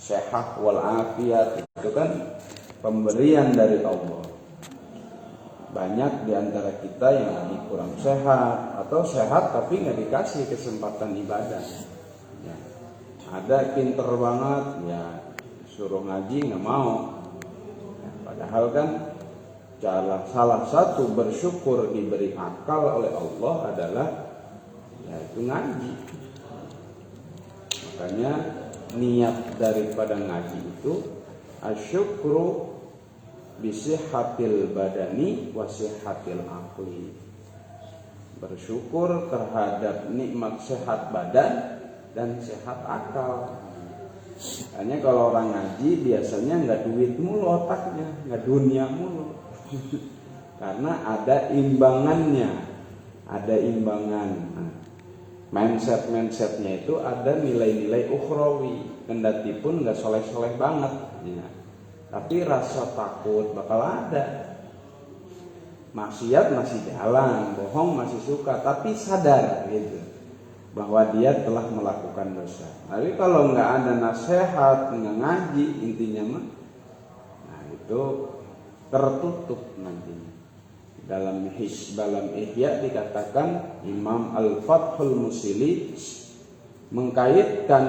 sehat wal afiat, itu kan pemberian dari Allah. Banyak di antara kita yang lagi kurang sehat atau sehat tapi nggak dikasih kesempatan ibadah. Ya. Ada pinter banget, ya suruh ngaji nggak mau. Ya, padahal kan salah satu bersyukur diberi akal oleh Allah adalah yaitu ngaji. Makanya niat daripada ngaji itu asyukru bisihhatil badani wasihhatil aqli. Bersyukur terhadap nikmat sehat badan dan sehat akal. Hanya kalau orang ngaji biasanya nggak duit mulu otaknya, nggak dunia mulu. Karena ada imbangannya, ada imbangan. Nah, mindsetnya itu ada nilai-nilai ukhrawi, kendati pun nggak soleh-soleh banget. Ya. Tapi rasa takut bakal ada. Maksiat masih jalan, bohong masih suka, tapi sadar gitu bahwa dia telah melakukan dosa. Tapi kalau nggak ada nasihat, nggak ngaji, intinya mah, nah itu tertutup nantinya. Dalam Ihya dikatakan Imam Al-Fathul Musili mengkaitkan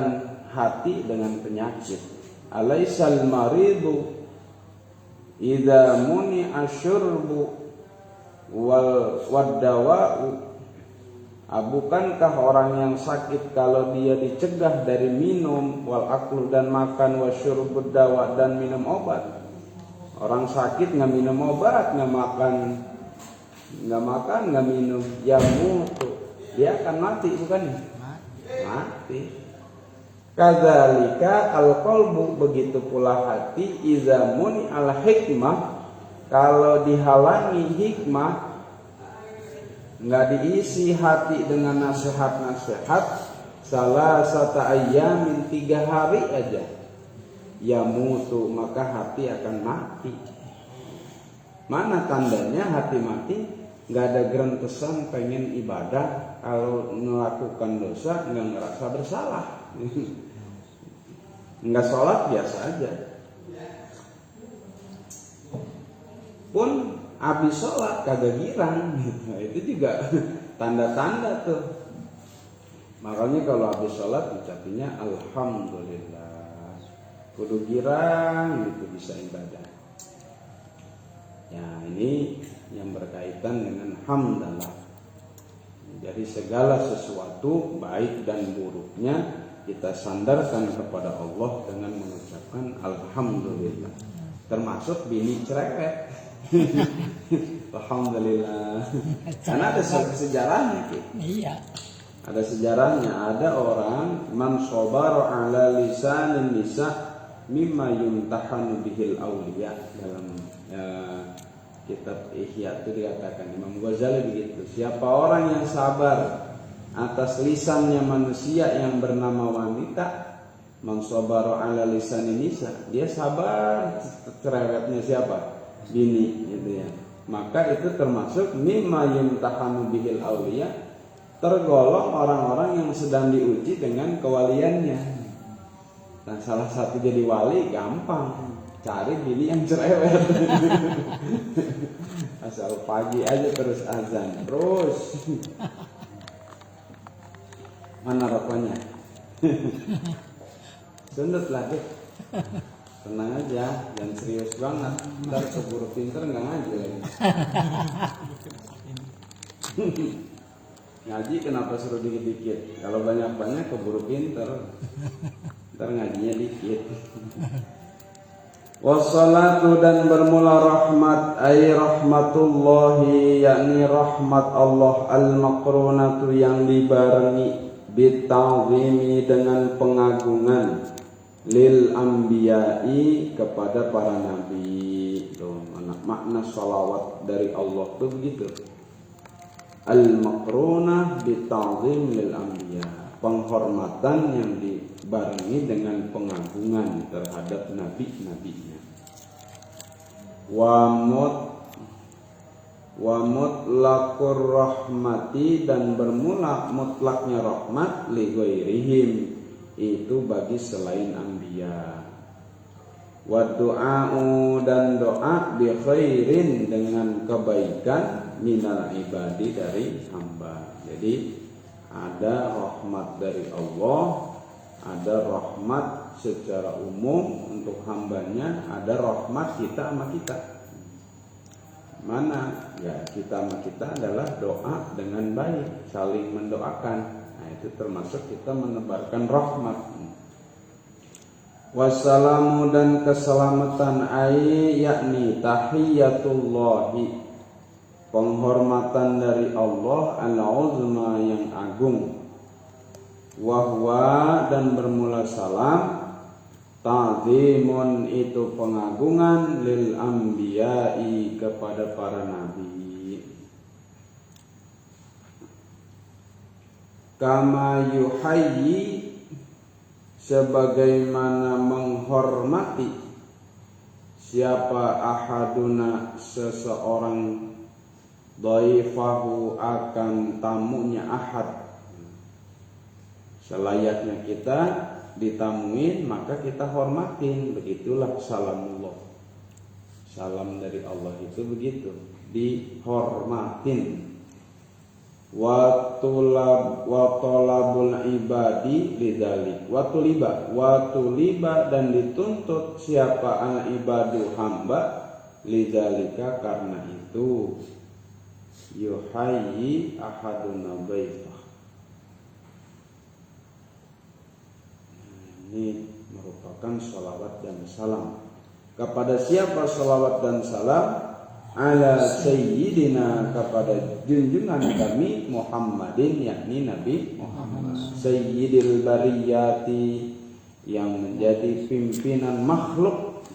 hati dengan penyakit. Alaisal maridu idza muni asyurbu wal dawa'u. Bukankah orang yang sakit kalau dia dicegah dari minum wal aklu dan makan wasyurbud dawa dan minum obat? Orang sakit nggak minum obat, nggak makan, nggak minum, ya mutu, dia akan mati, bukan? Mati. Kadzalika al-qalbu, begitu pula hati, idza muni al hikmah, kalau dihalangi hikmah, nggak diisi hati dengan nasihat-nasihat, salasata ayyamin, 3 hari aja, ya mutu, maka hati akan mati. Mana tandanya hati mati? Nggak ada gerentesan pengen ibadah, kalau melakukan dosa nggak ngerasa bersalah. Nggak sholat biasa aja, pun habis sholat kagak girang. Nah, itu juga tanda-tanda tuh. Makanya kalau habis sholat ucapinya alhamdulillah, kudu girang gitu bisa ibadah. Ya ini yang berkaitan dengan hamdalah. Jadi segala sesuatu baik dan buruknya kita sandarkan kepada Allah dengan mengucapkan alhamdulillah. Termasuk bini cerewet. Alhamdulillah. Karena ada sejarahnya gitu. Iya. Ada sejarahnya, ada orang man sabara ala lisanin nisa mimma yumtahanu bihil awliya. Dalam kitab Ihya itu dikatakan Imam Ghazali begitu. Siapa orang yang sabar atas lisannya manusia yang bernama wanita, man sabara ala lisanin nisa, dia sabar cerewetnya siapa? Bini gitu ya. Maka itu termasuk mimma yumtahanu bihil awliya, tergolong orang-orang yang sedang diuji dengan kewaliannya. Nah, salah satu jadi wali gampang, cari bini yang cerewet. Asal pagi aja terus azan, terus. Mana rokoknya? Sundut lagi. Tenang aja, jangan serius banget. Ntar keburu pinter nggak ngaji lagi. Ngaji kenapa suruh dikit-dikit? Kalau banyak-banyak keburu pinter. Ntar ngajinya dikit. Wassalatu, dan bermula rahmat, ay rahmatullahi, yakni rahmat Allah, al-maqrunatu yang dibarengi, bita'zimi dengan pengagungan, lil anbiya'i kepada para nabi. Tuh, makna salawat dari Allah tuh begitu. Al-maqrunah bita'zim lil anbiya, penghormatan yang dibarengi dengan pengagungan terhadap nabi-nabinya. Wa mutlaqur rahmati, dan bermula mutlaknya rahmat li ghairihim itu bagi selain anbiya. Wa du'a'u dan doa bi khairin dengan kebaikan minal ibadi dari hamba. Jadi ada rahmat dari Allah, ada rahmat secara umum untuk hambanya, ada rahmat kita sama kita. Mana? Ya, kita sama kita adalah doa dengan baik, saling mendoakan. Nah, itu termasuk kita menebarkan rahmat. Wassalamu dan keselamatan yakni tahiyatullahi, penghormatan dari Allah al-uzma yang agung. Wahwa dan bermula salam, ta'zimun itu pengagungan, lil anbiya'i kepada para nabi. Kama yuhayyi sebagaimana menghormati siapa ahaduna seseorang dhaifahu akan tamunya ahad. Selayaknya kita ditamuin maka kita hormatin, begitulah salamullah. Salam dari Allah itu begitu, dihormatin. Wa talabul ibadi lidzalik. Wa tuliba dan dituntut siapa al ibadu hamba lidzalika karena itu. Yuhayyi ahaduna baitah. Ini merupakan sholawat dan salam. Kepada siapa sholawat dan salam? Ala sayyidina, kepada junjungan kami Muhammadin, yakni Nabi Muhammad, sayyidil bariyati, yang menjadi pimpinan makhluk,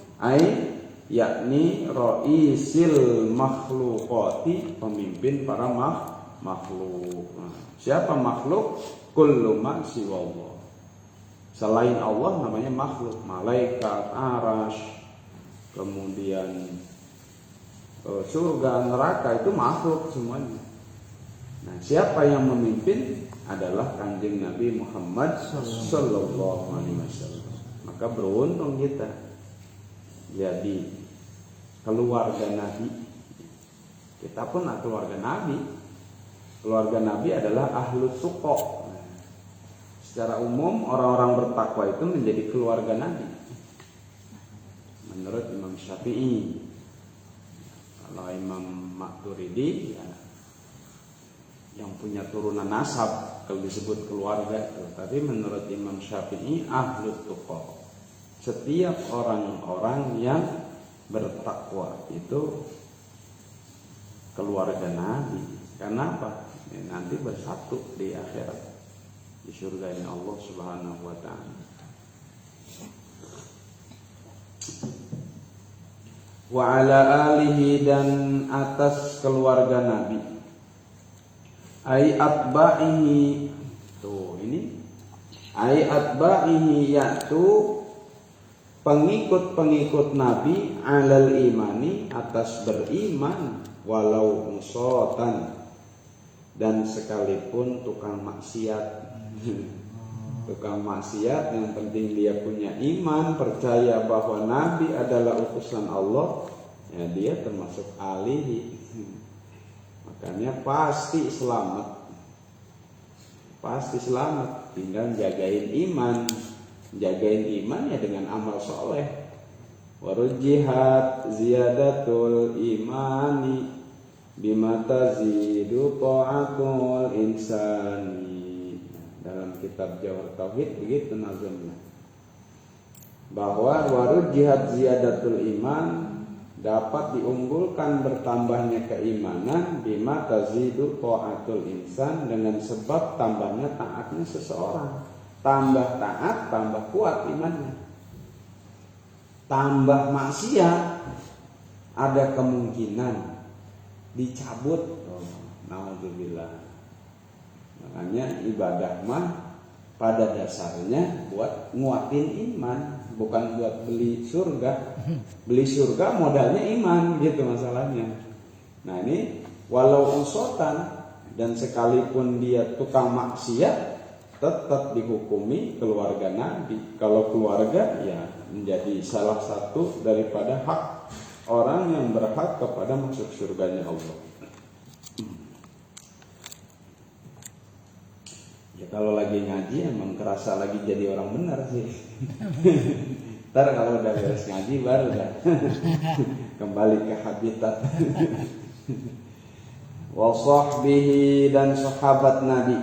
yakni ra'isil makhluqati, pemimpin para makhluk. Siapa makhluk? Kullu ma siwallah, selain Allah namanya makhluk. Malaikat, arasy, kemudian surga, neraka, itu makhluk semuanya. Nah, siapa yang memimpin adalah Kanjeng Nabi Muhammad sallallahu alaihi wasallam. Maka beruntung kita jadi keluarga Nabi. Kita pun keluarga Nabi. Keluarga Nabi adalah ahlu tuqa. Secara umum orang-orang bertakwa itu menjadi keluarga Nabi. Menurut Imam Syafi'i. Kalau Imam Maturidi ya, yang punya turunan nasab kalau disebut keluarga itu. Tapi menurut Imam Syafi'i ahlut tuqa, setiap orang-orang yang bertakwa itu keluarga Nabi. Kenapa? Ya, nanti bersatu di akhirat di surganya Allah Subhanahu wa ta'ala. Wa ala alihi dan atas keluarga Nabi, ai atba'ihi. Tuh ini ai atba'ihi, yaitu pengikut-pengikut Nabi, alal imani, atas beriman, walau musotan, dan sekalipun tukang maksiat. Tukang maksiat yang penting dia punya iman, percaya bahwa Nabi adalah utusan Allah, ya dia termasuk alihi. Makanya pasti selamat. Pasti selamat, tinggal jagain iman. Jagain iman ya dengan amal soleh. Warujihat ziyadatul imani bima tazidu ta'atul insani. Dalam kitab Jawhar Tauhid begitu nazamnya, bahwa warujihat ziyadatul iman, dapat diunggulkan bertambahnya keimanan, bima tazidu ta'atul insan, dengan sebab tambahnya taatnya seseorang. Tambah taat, tambah kuat imannya. Tambah maksiat, ada kemungkinan dicabut. Naudzubillah. Makanya ibadah mah pada dasarnya buat nguatin iman, bukan buat beli surga. Beli surga modalnya iman, gitu masalahnya. Nah ini walau usotan, dan sekalipun dia tukang maksiat, tetap dihukumi keluarga Nabi. Kalau keluarga ya menjadi salah satu daripada hak orang yang berhak kepada masuk surganya Allah. Ya kalau lagi ngaji emang kerasa lagi jadi orang benar sih. Ntar kalau udah beres ngaji baru dah kembali ke habitat. Wa sahbihi, dan sahabat Nabi.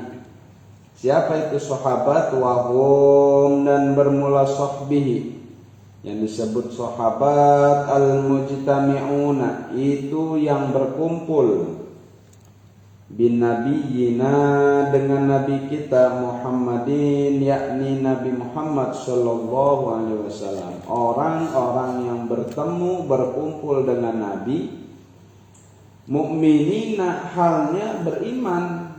Siapa itu sahabat? Wahum, dan bermula sahbihi. Yang disebut sahabat al-mujtami'una, itu yang berkumpul bin nabiyina, dengan nabi kita Muhammadin, yakni Nabi Muhammad sallallahu alaihi wasallam. Orang-orang yang bertemu berkumpul dengan Nabi, mukminina, halnya beriman.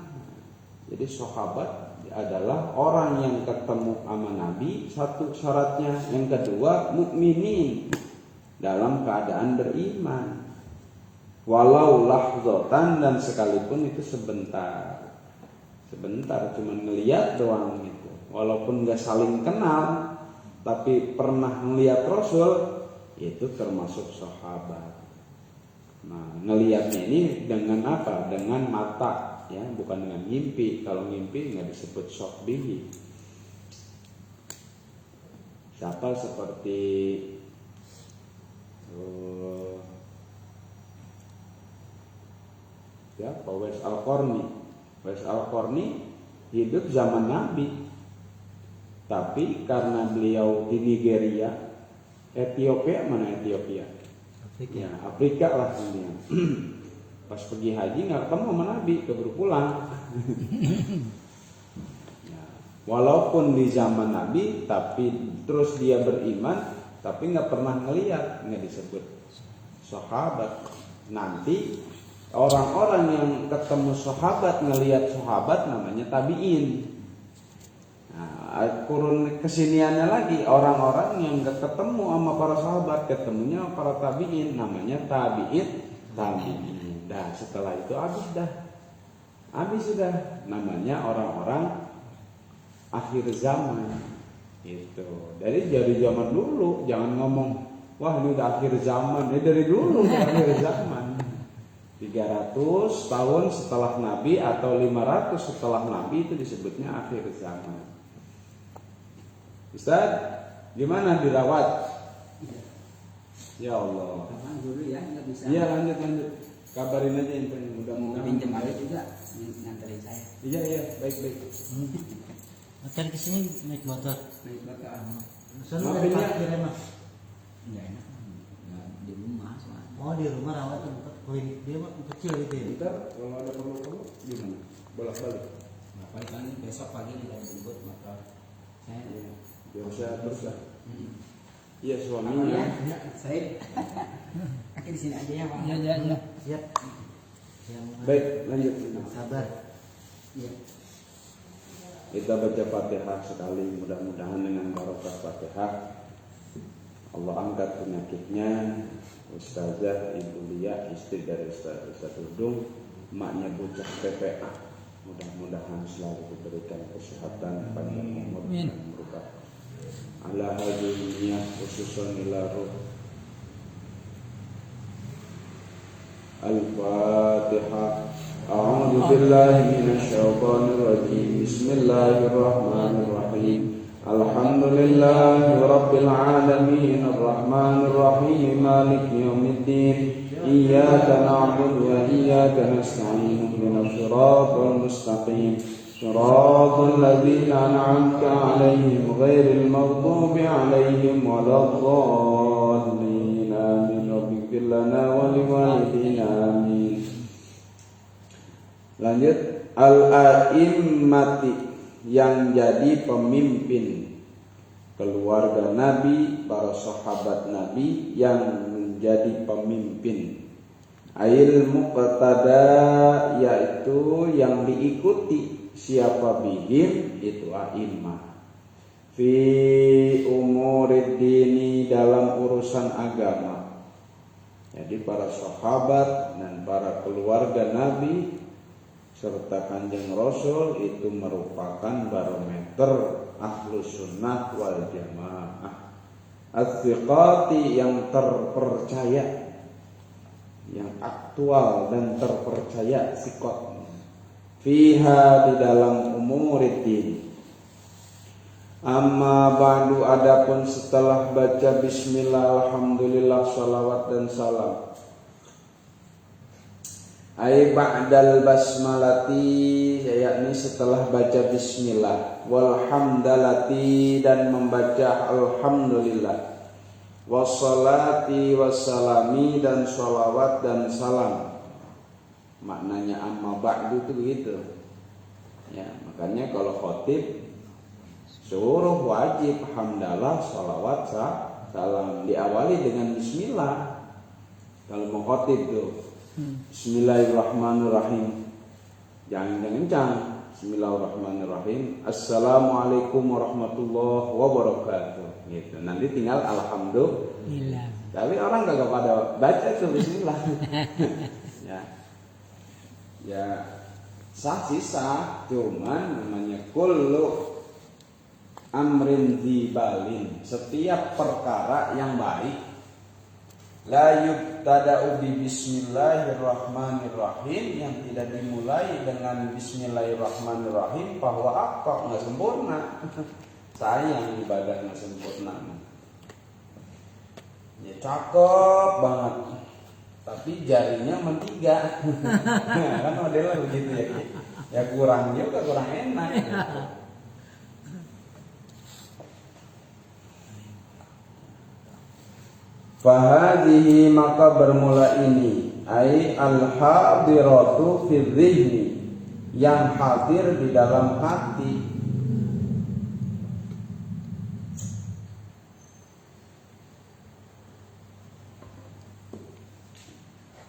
Jadi sahabat adalah orang yang ketemu sama Nabi, satu syaratnya. Yang kedua, mukminin, dalam keadaan beriman. Walau lahzatan, dan sekalipun itu sebentar, cuma ngelihat doang gitu. Walaupun gak saling kenal, tapi pernah ngelihat Rasul, itu termasuk sahabat. Nah, ngelihatnya ini dengan apa? Dengan mata, ya, bukan dengan mimpi. Kalau mimpi nggak disebut sahbihi. Siapa seperti siapa? Wais Al-Qarni. Wais Al-Qarni hidup zaman Nabi, tapi karena beliau di Nigeria, Ethiopia, mana Ethiopia? Ya, Afrika lah dunia. Pas pergi haji nggak ketemu sama Nabi, keburu pulang. Ya, walaupun di zaman Nabi, tapi terus dia beriman, tapi nggak pernah ngelihat, nggak disebut sahabat. Nanti orang-orang yang ketemu sahabat, ngelihat sahabat, namanya tabiin. Nah, kurun kesiniannya lagi, orang-orang yang gak ketemu sama para sahabat, ketemunya sama para tabiin, namanya tabiin. Dah setelah itu habis sudah, namanya orang-orang akhir zaman. Itu dari zaman dulu, jangan ngomong wah ini udah akhir zaman. Ini dari dulu udah akhir zaman. 300 tahun setelah Nabi atau 500 setelah Nabi, itu disebutnya akhir zaman. Ustaz, gimana dirawat? Ya Allah. Dulu ya, nggak bisa. Iya, lanjut. Kabarin aja infonya, mudah-mudahan. Pinjam aja juga nganterin saya. Iya, baik. Motor kesini naik motor. Soalnya Maafin dari ya. parkirnya mas. Nggak enak. Nggak, di rumah soalnya. Oh di rumah rawat tempat klinik dia mah kecil gitu ya. Ntar kalau ada perlu gimana? Bolak-balik. Ngapain kan besok pagi nih kalau jemput motor. Saya. Biasa terus lah. Iya Ya, suaminya. saya. Kaki di sini aja ya pak. Iya. Siap. Yang Baik, lanjut. sabar. Iya. Kita baca Fatihah sekali, mudah-mudahan dengan barokah Fatihah Allah angkat penyakitnya. Ustazah Ibu Lia, istri dari Ustaz Udung, emaknya bocah PPA. Mudah-mudahan selalu diberikan kesehatan, panjang umur dan berkah. Ala hadhihi khususan ila ruh. Al-Fatihah. A'udzu billahi minasy syaithanir rajim. Bismillahirrahmanirrahim. Alhamdulillahi rabbil alamin, arrahmanir rahim, maliki yaumiddin. Iyyaka na'budu wa iyyaka nasta'in. Ihdinas siratal mustaqim. Siratal ladzina an'amta 'alaihim ghairil maghdubi 'alaihim waladdallin. Amin. Rabbighfir lana wa liwalidina. Amin. Lanjut, al-a'immati, yang jadi pemimpin keluarga Nabi, para sahabat Nabi yang menjadi pemimpin. Ail muqtada, yaitu yang diikuti. Siapa bihim? Itu a'immah. Fi umurid dini, dalam urusan agama. Jadi para sahabat dan para keluarga Nabi serta Kanjeng Rasul itu merupakan barometer Ahlus Sunnah wal Jamaah, as-siqati yang terpercaya, yang aktual dan terpercaya, siqat fiha di dalam umuriddin. Amma ba'du, adapun setelah baca bismillah, alhamdulillah, salawat dan salam, ay ba'dal basmalati, yakni setelah baca bismillah, walhamdalati, dan membaca alhamdulillah, wassalati wassalami, dan salawat dan salam. Maknanya amma ba'du itu begitu ya. Makanya kalau khotib suruh wajib hamdalah, salawat, salam, diawali dengan bismillah. Kalau mau khotib tuh Bismillahirrahmanirrahim, jangan kencang. Bismillahirrahmanirrahim, assalamualaikum warahmatullahi wabarakatuh gitu. Nanti tinggal alhamdulillah. Tapi orang kagak pada baca tuh bismillah. ya sah sih sah, cuman namanya kullu amrin dzibalin, setiap perkara yang baik, la yubtada'u bi bismillahirrahmanirrahim, yang tidak dimulai dengan bismillahirrahmanirrahim, bahwa apa nggak sempurna. Sayang ibadah nggak sempurna. Ya cakep banget, tapi jarinya mentiga. Kan modelnya begitu ya. Ya kurang juga, kurang enak. Gitu. Fahadihi, maka bermula ini, ai al-hadiratu fi dhihni, yang hadir di dalam hati.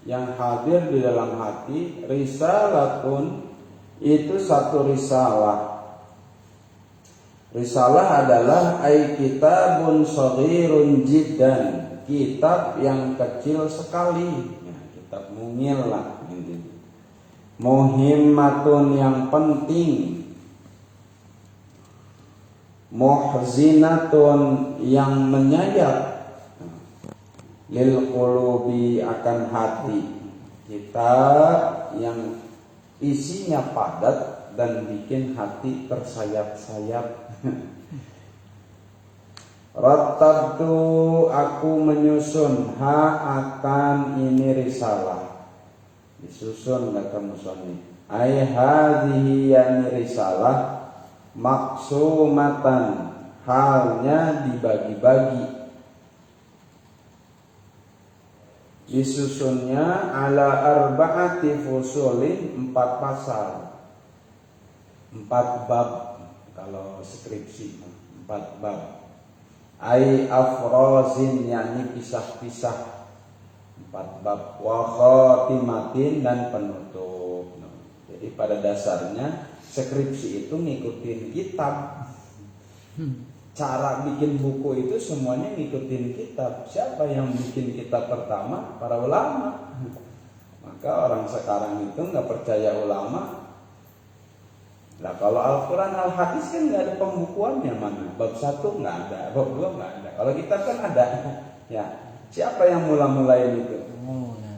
Yang hadir di dalam hati, risalatun, itu satu risalah. Risalah adalah ai kitabun shaghirun jiddan, kitab yang kecil sekali, ya, kitab mungil lah, muhimmatun, yang penting, muhzinatun, yang menyayat, lil qulubi, akan hati, kitab yang isinya padat dan bikin hati tersayap-sayap. Rattabtu, aku menyusun, akan ini risalah, disusun kata musannif, ai hadhihi, yani risalah, maksumatan, halnya dibagi-bagi, disusunnya ala arba'ati fusulin, 4 pasal, 4 bab, kalau skripsi 4 bab. Ai afrozin, yakni pisah-pisah, 4 bab, wa khatimatin, dan penutup. Jadi pada dasarnya skripsi itu ngikutin kitab. Cara bikin buku itu semuanya ngikutin kitab. Siapa yang bikin kitab pertama? Para ulama. Maka orang sekarang itu nggak percaya ulama. Nah kalau Al-Quran, Al-Hadis kan nggak ada pembukuannya, mana? Bab 1 nggak ada, bab 2 nggak ada. Kalau kitab kan ada. Ya, siapa yang mula-mulain itu?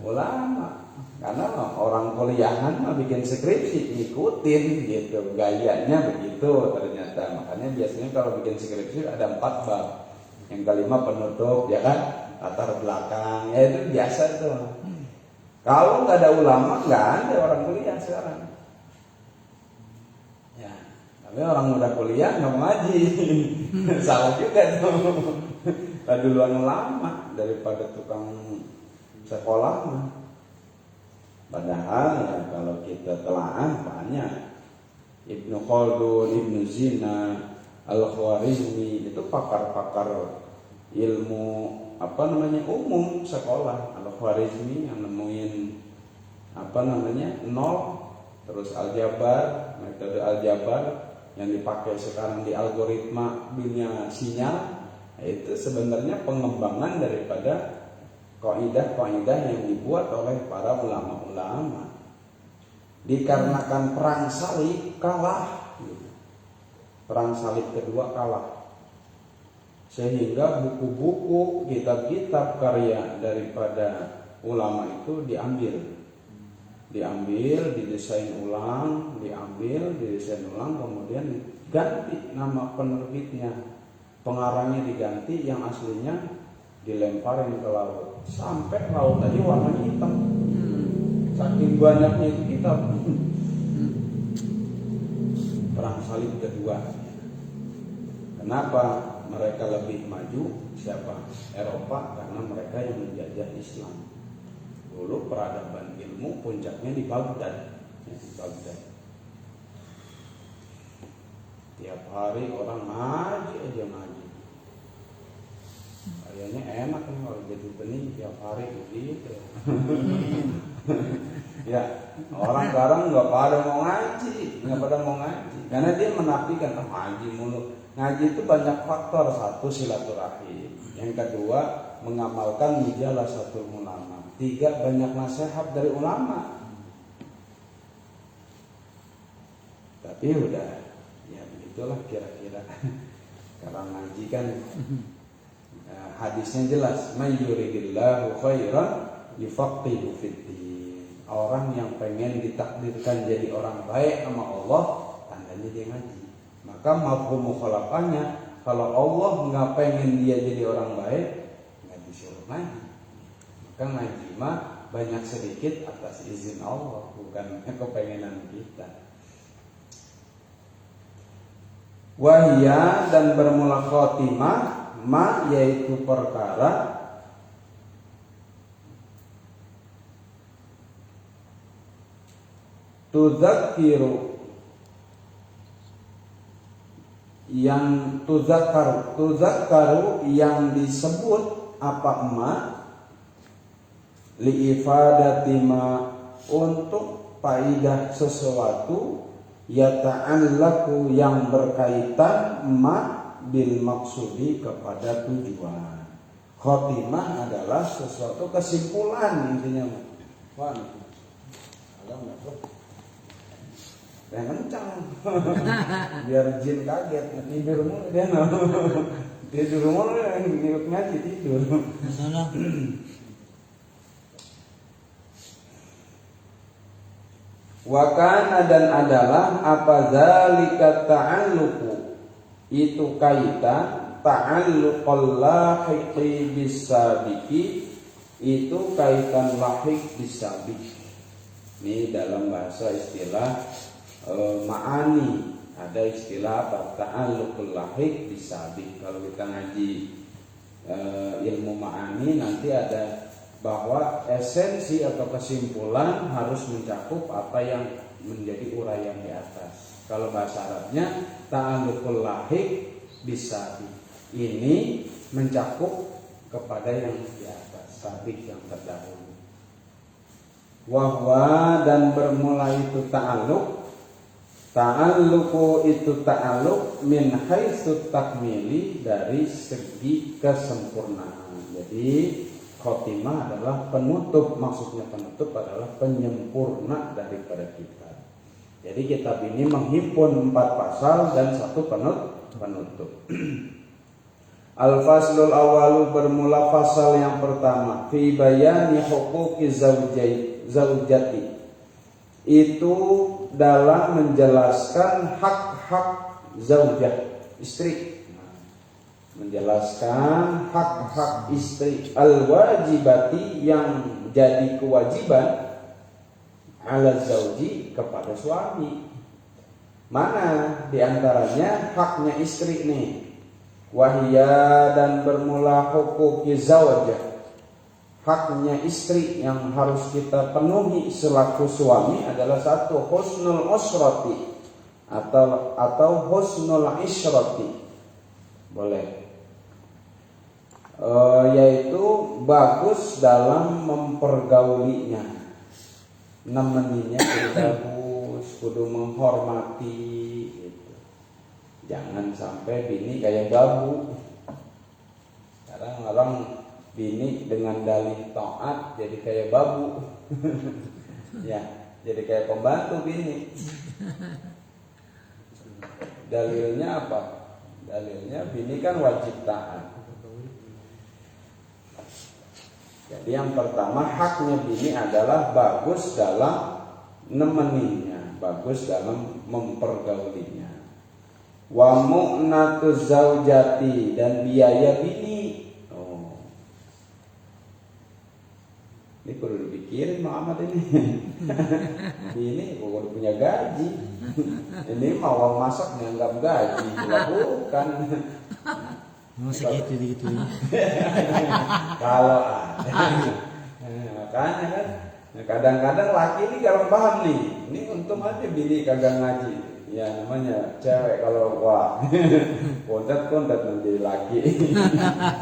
Ulama. Karena orang kuliahan mah bikin skripsi ikutin gitu, gayanya begitu ternyata. Makanya biasanya kalau bikin skripsi ada 4 bab. Yang kelima penutup, ya kan? Latar belakang, ya itu biasa tuh. Kalau nggak ada ulama, nggak ada orang kuliah sekarang. Tapi orang udah kuliah nggak ngaji, salah juga tuh. Duluan ulama daripada tukang sekolah mah. Padahal ya, kalau kita telaah banyak. Ibnu Khaldun, Ibnu Zina, Al-Khwarizmi, itu pakar-pakar ilmu umum sekolah. Al-Khwarizmi yang nemuin nol, terus aljabar, metode aljabar yang dipakai sekarang di algoritma dunia sinyal, itu sebenarnya pengembangan daripada kaidah-kaidah yang dibuat oleh para ulama-ulama. dikarenakan perang salib kalah. Perang salib kedua kalah. Sehingga buku-buku, kitab-kitab karya daripada ulama itu diambil, didesain ulang, kemudian diganti nama penerbitnya, pengarangnya diganti, yang aslinya dilemparin ke laut, sampai laut tadi warnanya hitam. Saking banyaknya itu kitab. Perang salib kedua. Kenapa mereka lebih maju? Siapa? Eropa, karena mereka yang menjajah Islam. Dulu peradaban ilmu puncaknya di Baghdad. Tiap hari orang ngaji aja ngaji. Kayaknya enak nih kalau jadi benih tiap hari begitu. Ya, orang sekarang nggak pada mau ngaji, karena dia menafikan ngaji mulu. Ngaji itu banyak faktor. Satu, silaturahim. Yang kedua, mengamalkan mujalah satu ulama. Tiga, banyak nasihat dari ulama. Tapi udah, ya begitulah kira-kira. Karena ngaji kan hadisnya jelas, may yuridillahu khairan yufaqihu fiddin. Orang yang pengen ditakdirkan jadi orang baik sama Allah, tandanya dia ngaji. Maka mafhum mukhalafahnya, kalau Allah nggak pengen dia jadi orang baik, nggak disuruh ngaji. Maka ngaji mah banyak sedikit atas izin Allah, bukan kepengenan kita. Wahya, dan bermula khotimah, ma yaitu perkara tudzakiru yang tuzakaru yang disebut apa ma liifadati ma untuk faidah sesuatu yata'allaku yang berkaitan ma bil maksudi kepada tujuan. Khotimah adalah sesuatu kesimpulan intinya. Wah, ada nggak tuh? Yang kencang biar jin kaget, tidur mulu dia tidur mulu yang ikut ngaji tidur. Wakana, dan adalah apa zalika ta'alluqu, itu kaitan ta'alluqul lahiqi bisabiqi, itu kaitan lahik bisabiq. Ini dalam bahasa istilah ma'ani, ada istilah apa? Ta'alluqul lahik bisabiq. Kalau kita ngaji ilmu ma'ani nanti ada bahwa esensi atau kesimpulan harus mencakup apa yang menjadi uraian di atas. Kalau bahasa Arabnya ta'alluqul lahik bisabiq, ini mencakup kepada yang di atas, sabiq yang terdahulu. Wahwa, dan bermula itu ta'alluq. Ta'alluqu itu ta'alluq min haitsu takmili, dari segi kesempurnaan. Jadi khotimah adalah penutup, maksudnya penutup adalah penyempurna daripada kitab. Jadi kitab ini menghimpun 4 pasal dan 1 penutup. Al-faslul awalu, bermula pasal yang pertama, fi bayani huquqi zaujati, itu dalam menjelaskan hak-hak zaujah, istri. Menjelaskan hak-hak istri, al-wajibati, yang jadi kewajiban, ala zauji, kepada suami. Mana diantaranya haknya istri nih? Wahya, dan bermula huquqi zaujah, haknya istri yang harus kita penuhi selaku suami adalah 1, husnul usrati, atau husnul isyrati, boleh, yaitu bagus dalam mempergaulinya, nemeninya kudu bagus, kudu menghormati gitu. Jangan sampai bini kayak babu. Sekarang orang bini dengan dalih taat jadi kayak babu. Ya, Jadi kayak pembantu bini. Dalilnya apa? Dalilnya bini kan wajib taat. Jadi yang pertama haknya bini adalah bagus dalam nemeninya, bagus dalam mempergaulinya. Wa mu'natuz zaujati, dan biaya bini. Oh. Ini perlu dipikirin Muhammad ini. Bini udah punya gaji. Ini mau masak nganggap gaji, bukan. Mau segitu gitu. Kalau ada. Makanya kan kadang-kadang laki ini kurang paham nih. Ini untung aja bini kagak ngaji. Ya namanya cewek kalau wah kontet menjadi laki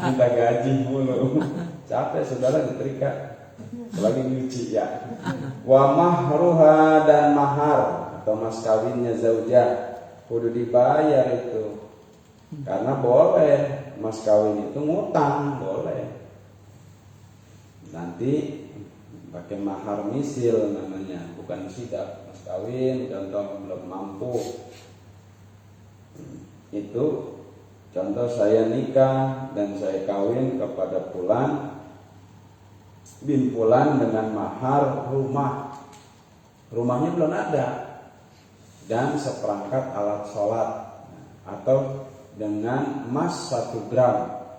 minta gaji mulu, capek saudara nyetrika lagi nyuci ya. Wa mahruha, dan mahar atau mas kawinnya zaujah kudu dibayar itu, karena boleh mas kawin itu ngutang, boleh nanti pakai mahar misil namanya, bukan sidak. Kawin contoh belum mampu, itu contoh saya nikah dan saya kawin kepada Fulan bin Fulan dengan mahar rumahnya belum ada, dan seperangkat alat sholat, atau dengan emas 1 gram.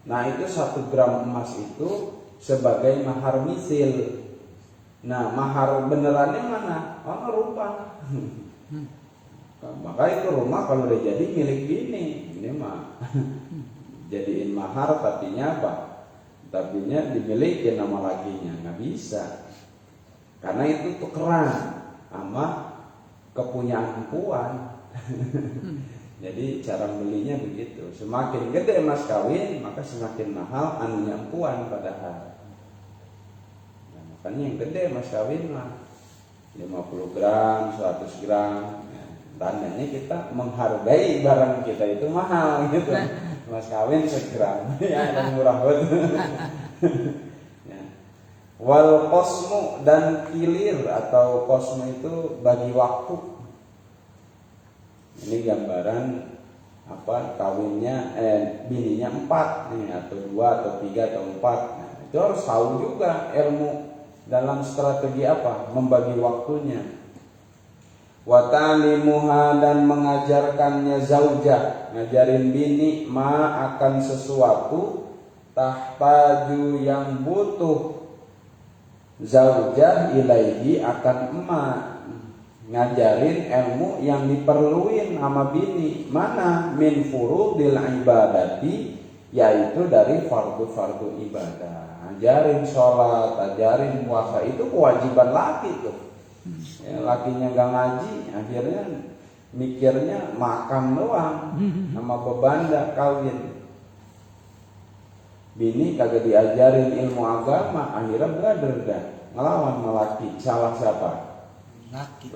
Nah itu 1 gram emas itu sebagai mahar misil. Nah mahar benerannya mana? Oh rumah. Maka itu rumah kalau udah jadi milik bini. Ini mah jadiin mahar, tapinya apa? Tapinya dimiliki nama lakinya, nggak bisa. Karena itu tukeran sama kepunyaan empuan. Jadi cara belinya begitu. Semakin gede mas kawin, maka semakin mahal anunya empuan padahal. Kan yang gede mas kawin mah 50 gram, 100 gram. Tandanya kita menghargai barang kita itu mahal gitu. Mas kawin 1 gram. Ya yang murah banget. Ya. Wal qasmu, dan kilir atau qasmu itu bagi waktu. Ini gambaran apa kawinnya bininya 4 nih, atau 2 atau 3 atau 4. Nah, itu harus tahu juga ilmu dalam strategi apa? Membagi waktunya. Wa ta'limuha, dan mengajarkannya zaujah, ngajarin bini akan sesuatu tahtaju yang butuh zaujah ilaihi akan emak, ngajarin ilmu yang diperluin sama bini. Mana? Min furudil ibadati, yaitu dari fardu-fardu ibadah. Ajarin sholat, ajarin puasa, itu kewajiban laki tuh. Ya, lakinya gak ngaji, akhirnya mikirnya makan doang, sama bebanda kawin. Bini kagak diajarin ilmu agama, akhirnya brother dah ngelawan sama laki. Salah siapa?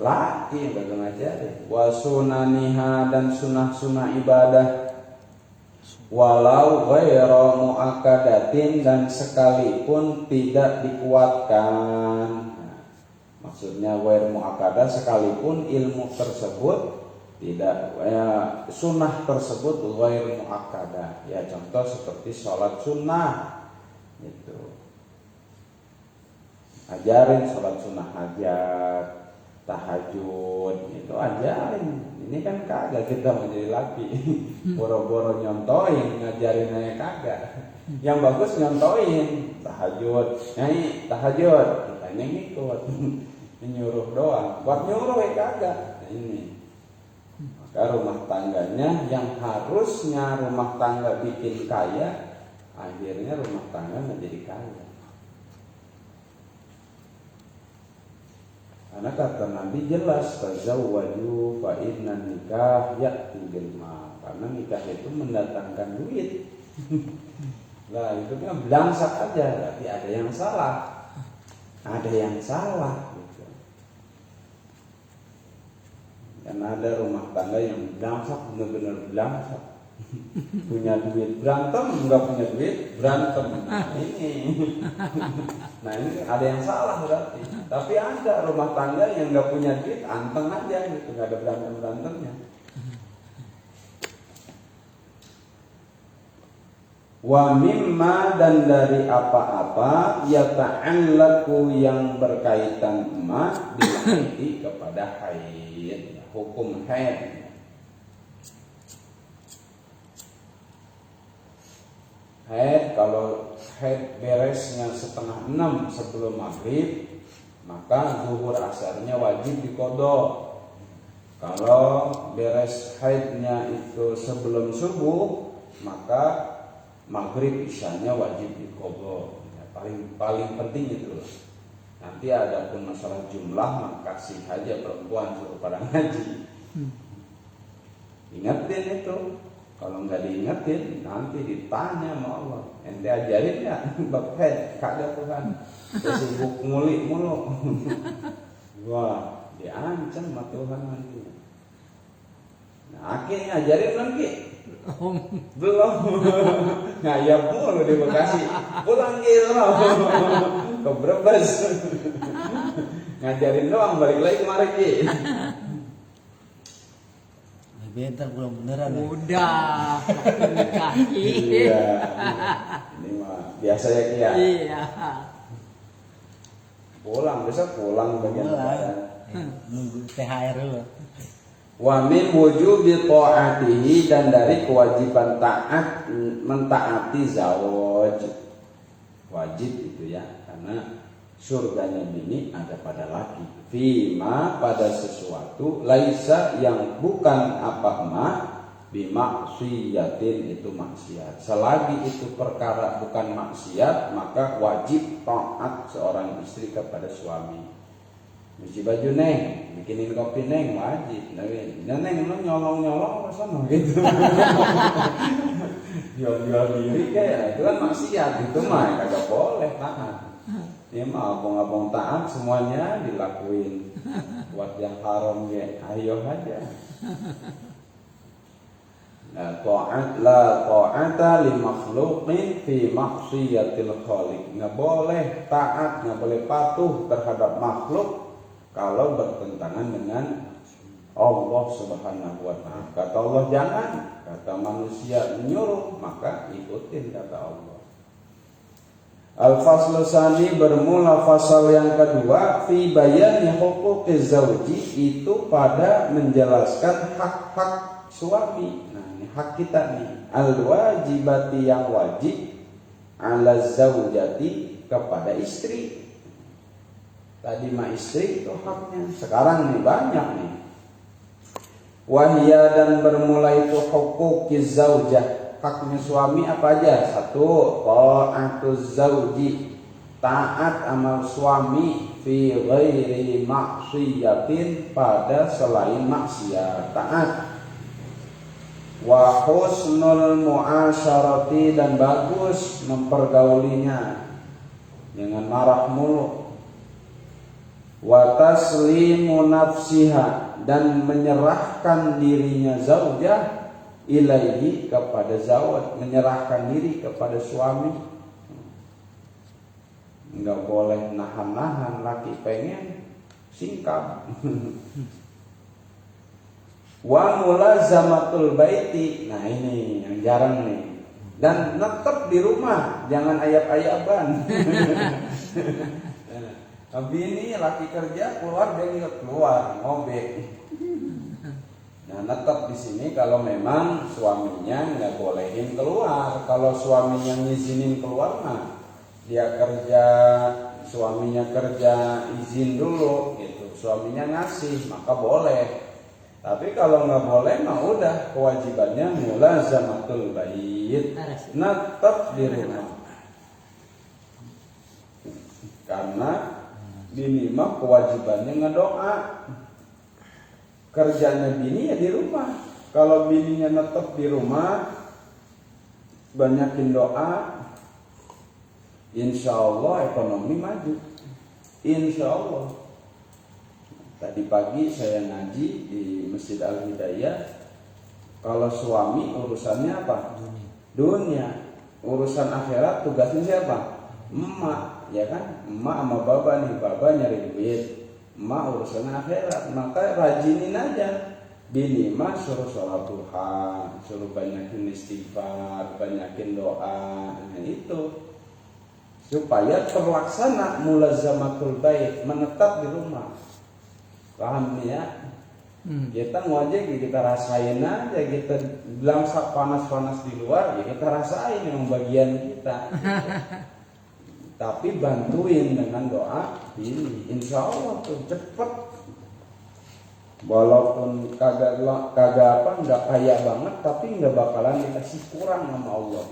Laki yang kagak ngajarin. Wa sunaniha, dan sunah-sunah ibadah. Walau ghairu muakkadatin, dan sekalipun tidak dikuatkan. Nah, maksudnya ghairu muakkadah, sekalipun ilmu tersebut tidak, sunnah tersebut ghairu muakkadah. Ya contoh seperti sholat sunnah itu, ajarin sholat sunnah hajat, tahajud, itu ajarin. Ini kan kagak kita mau jadi laki, boro-boro nyontoin, ngajarin aja kagak. Yang bagus nyontoin, tahajud, nyai tahajud, kitanya ngikut, nyuruh doang. Buat nyuruh ya kagak. Nah, ini. Maka rumah tangganya yang harusnya rumah tangga bikin kaya, akhirnya rumah tangga menjadi kaya. Karena kata Nabi jelas, tazawwaju fa inna nikah ya'ti bil mal. Karena nikah itu mendatangkan duit. Lah itu kan belangsak aja, tapi ada yang salah. Ada yang salah gitu. Dan ada rumah tangga yang belangsak, benar-benar belangsak. Punya duit berantem, nggak punya duit berantem. Nah, ini. Nah ini ada yang salah berarti. Tapi ada rumah tangga yang nggak punya duit, anteng aja gitu, nggak ada berantem-berantemnya. Wa mimma, dan dari apa-apa yata'allaku yang berkaitan emas bilaiti kepada haid, hukum haid. Haid, kalau haid beresnya 5:30 sebelum maghrib, maka zuhur asarnya wajib diqodho. Kalau beres haidnya itu sebelum subuh, maka maghrib isyanya wajib diqodho. Ya, paling penting itu. Nanti ada pun masalah jumlah, maka kasih aja perempuan suruh pada ngaji. Ingatin itu. Kalau nggak diingetin, nanti ditanya sama Allah. Ente ajarin ya, bab haid, kagak Tuhan. Sibuk ngulik mulu. Wah, diancam sama Tuhan nanti. Nah, akhirnya ajarin belum Ki? Belum. Ngayap mulu di Bekasi. Pulang Ki, ke Brebes. Ngajarin doang, balik lagi kemarin Ki. Bentar belum beneran ya? Udah, Iya. Ini mah biasa ya Ki ya. Iya. Pulang, besok pulang bagian lebaran. Nunggu THR dulu. Wa min wujubi ta'atihi, dan dari kewajiban taat mentaati zawaj. Wajib itu ya, karena surganya bini ada pada laki. Fima, pada sesuatu laisa yang bukan apa ma bimaksiatin, itu maksiat. Selagi itu perkara bukan maksiat, maka wajib taat seorang istri kepada suami. Cuci baju neng, bikinin kopi neng, wajib. Neng lu nyolong-nyolong sama gitu. Jual-jual diri kayak itu kan maksiat, itu mah kagak boleh taat. Ya mah abang-abang taat semuanya dilakuin. Buat yang haram ya ayo aja. Nah, ta'ata li makhluqin fi maksiatil khaliq. Nggak boleh taat, nggak boleh patuh terhadap makhluk kalau bertentangan dengan Allah Subhanahu wa ta'ala. Kata Allah jangan, kata manusia menyuruh, maka ikutin kata Allah. Al-faslu tsani, bermula fasal yang kedua, fi bayani huquqiz zauji, itu pada menjelaskan hak-hak suami. Nah, ini hak kita nih. Al-wajibati, yang wajib, ala zaujati, kepada istri. Tadi mah istri itu haknya, sekarang nih banyak nih. Wahya, dan bermula itu huquqiz zaujah, haknya suami apa aja? Satu, ta'atuz zauji, taat amal suami, fi ghairi maksiatin, pada selain maksiat taat. Wa husnul muasyarati, dan bagus mempergaulinya, jangan marah mulu. Wa taslimu nafsiha, dan menyerahkan dirinya zaujah ilaihi, kepada zawaj, menyerahkan diri kepada suami. Enggak boleh nahan-nahan, laki pengen singkap. Wa mulazamatul baiti, nah ini yang jarang nih. Dan tetap di rumah, jangan ayap-ayaban. Tapi ini laki kerja keluar, dia ikut keluar ngobek. Nah, tetap di sini kalau memang suaminya nggak bolehin keluar. Kalau suaminya ngizinin keluar mah dia kerja, suaminya kerja izin dulu gitu. Suaminya ngasih maka boleh. Tapi kalau nggak boleh mah udah kewajibannya mulazamatul bait, tetap di rumah. Karena bini mah kewajibannya ngedoa. Kerjanya bini ya di rumah. Kalau bininya netep di rumah, banyakin doa, insya Allah ekonomi maju. Insya Allah. Tadi pagi saya ngaji di Masjid Al Hidayah, Kalau suami urusannya apa? Dunia. Urusan akhirat tugasnya siapa? Emak, ya kan? Emak sama baba nih, baba nyari duit, emak urusannya akhirat. Maka rajinin aja. Bini mah suruh sholat duha, suruh banyakin istighfar, banyakin doa, nah itu supaya terlaksana mulazamatul bait, menetap di rumah. Paham nih ya? Kita ngojek kita rasain aja, kita bilang panas-panas di luar ya kita rasain yang bagian kita. Tapi bantuin dengan doa ini, insya Allah tuh cepet. Walaupun kagak apa nggak kaya banget, tapi nggak bakalan dikasih kurang sama Allah.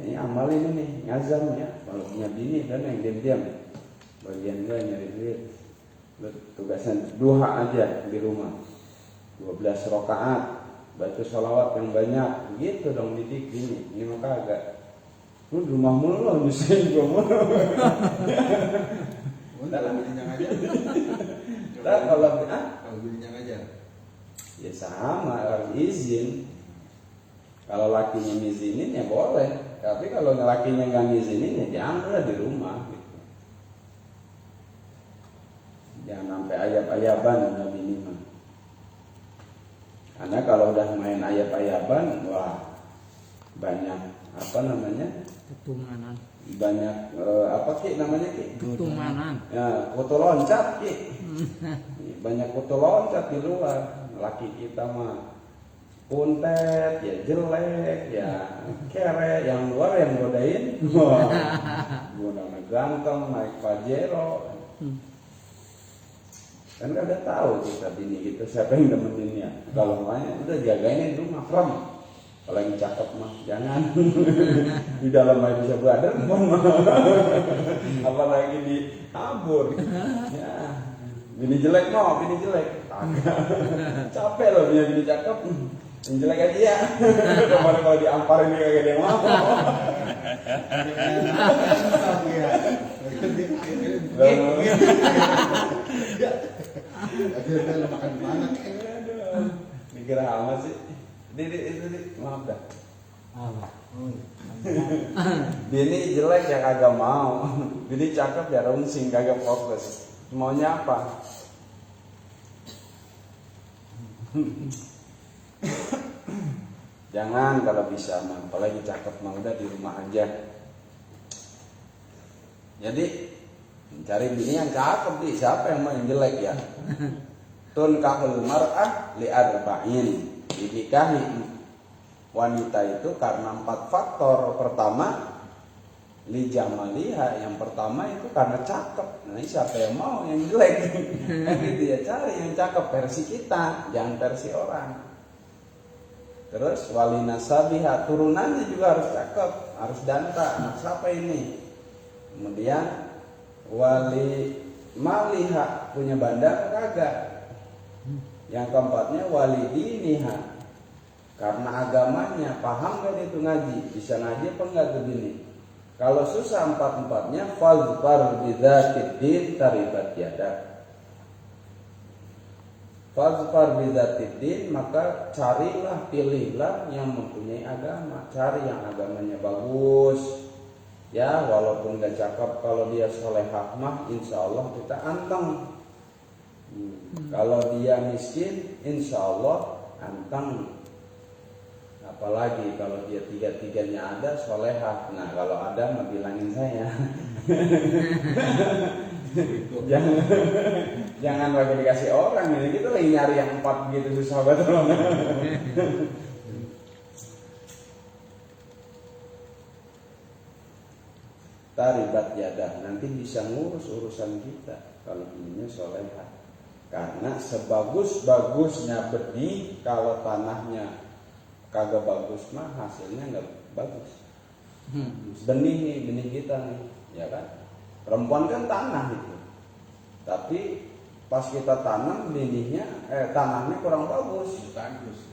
Ini amal ini nih, ngazam ya. Kalau punya bini kan yang diam-diam, bagian gue nyari duit, tugasan duha aja di rumah, 12 rakaat, baca sholawat yang banyak, gitu dong didik bini. Ini mah kagak. Lu di rumah mulu lo, nyusahin gue mulu. Kalau bininya ngajar. Kalau bininya ngajar. Ya sama, harus izin. Kalau lakinya ngizinin ya boleh. Tapi kalau lakinya nggak ngizinin ya janganlah di rumah. Gitu. Jangan sampai ayab-ayaban sama bini mah. Karena kalau udah main ayab-ayaban, wah banyak apa namanya? Ketumanan. Banyak apa Ki namanya Ki? Ketumanan. Ya, foto loncat Ki. Banyak foto loncat di luar. Laki kita mah puntet, ya jelek, ya kere, yang luar yang godain. Wah. Gunanya ganteng, naik Pajero. Kan kagak tahu kita bini kita siapa yang nemeninnya. Kalau makanya udah jagain di rumah from. Kalau yang cakep mah jangan. Di dalam aja bisa berada, apalagi di abur. Ya, bini jelek mau, bini jelek. Capek loh punya bini cakep. Yang jelek aja ya. Kemarin kalau diamparin dia kagak ada yang mau. Akhirnya makan mana? Dikira amat sih. Dik, maaf dah. Bini jelek ya kagak mau. Bini cakep ya rungsing kagak fokus. Maunya apa? Jangan kalau bisa mah, apalagi cakep mah udah di rumah aja. Jadi cari bini yang cakep nih, siapa yang mau yang jelek ya? Tunkahul mar'ah li arba'in. Dinikahi wanita itu karena 4 faktor. Pertama, li jamaliha, yang pertama itu karena cakep. Nah, siapa yang mau yang jelek? Kan gitu ya, cari yang cakep versi kita, jangan versi orang. Terus wali nasabiha, turunannya juga harus cakep, harus danta. Anak siapa ini? Kemudian wali maliha, punya bandar kagak. Yang keempatnya wali diniha, karena agamanya, paham gak dia itu ngaji, bisa ngaji apa enggak tuh gini. Kalau susah 4-4-nya, fazfar bidzatid din taribat yadak. Fazfar bidzatid din, maka carilah, pilihlah yang mempunyai agama. Cari yang agamanya bagus. Ya, walaupun gak cakep, kalau dia solehah mah insya Allah kita anteng. Kalau dia miskin, insya Allah anteng. Apalagi kalau dia 3-3-nya ada, solehah. Nah kalau ada mah bilangin saya. jangan lagi dikasih orang ini. Kita lagi nyari yang 4 gitu susah banget. Taribat yadah, nanti bisa ngurus urusan kita kalau ininya solehah. Karena sebagus-bagusnya benih, kalau tanahnya kagak bagus mah hasilnya nggak bagus. Benih nih, benih kita nih, ya kan? Perempuan kan tanah itu, tapi pas kita tanam benihnya, tanahnya kurang bagus,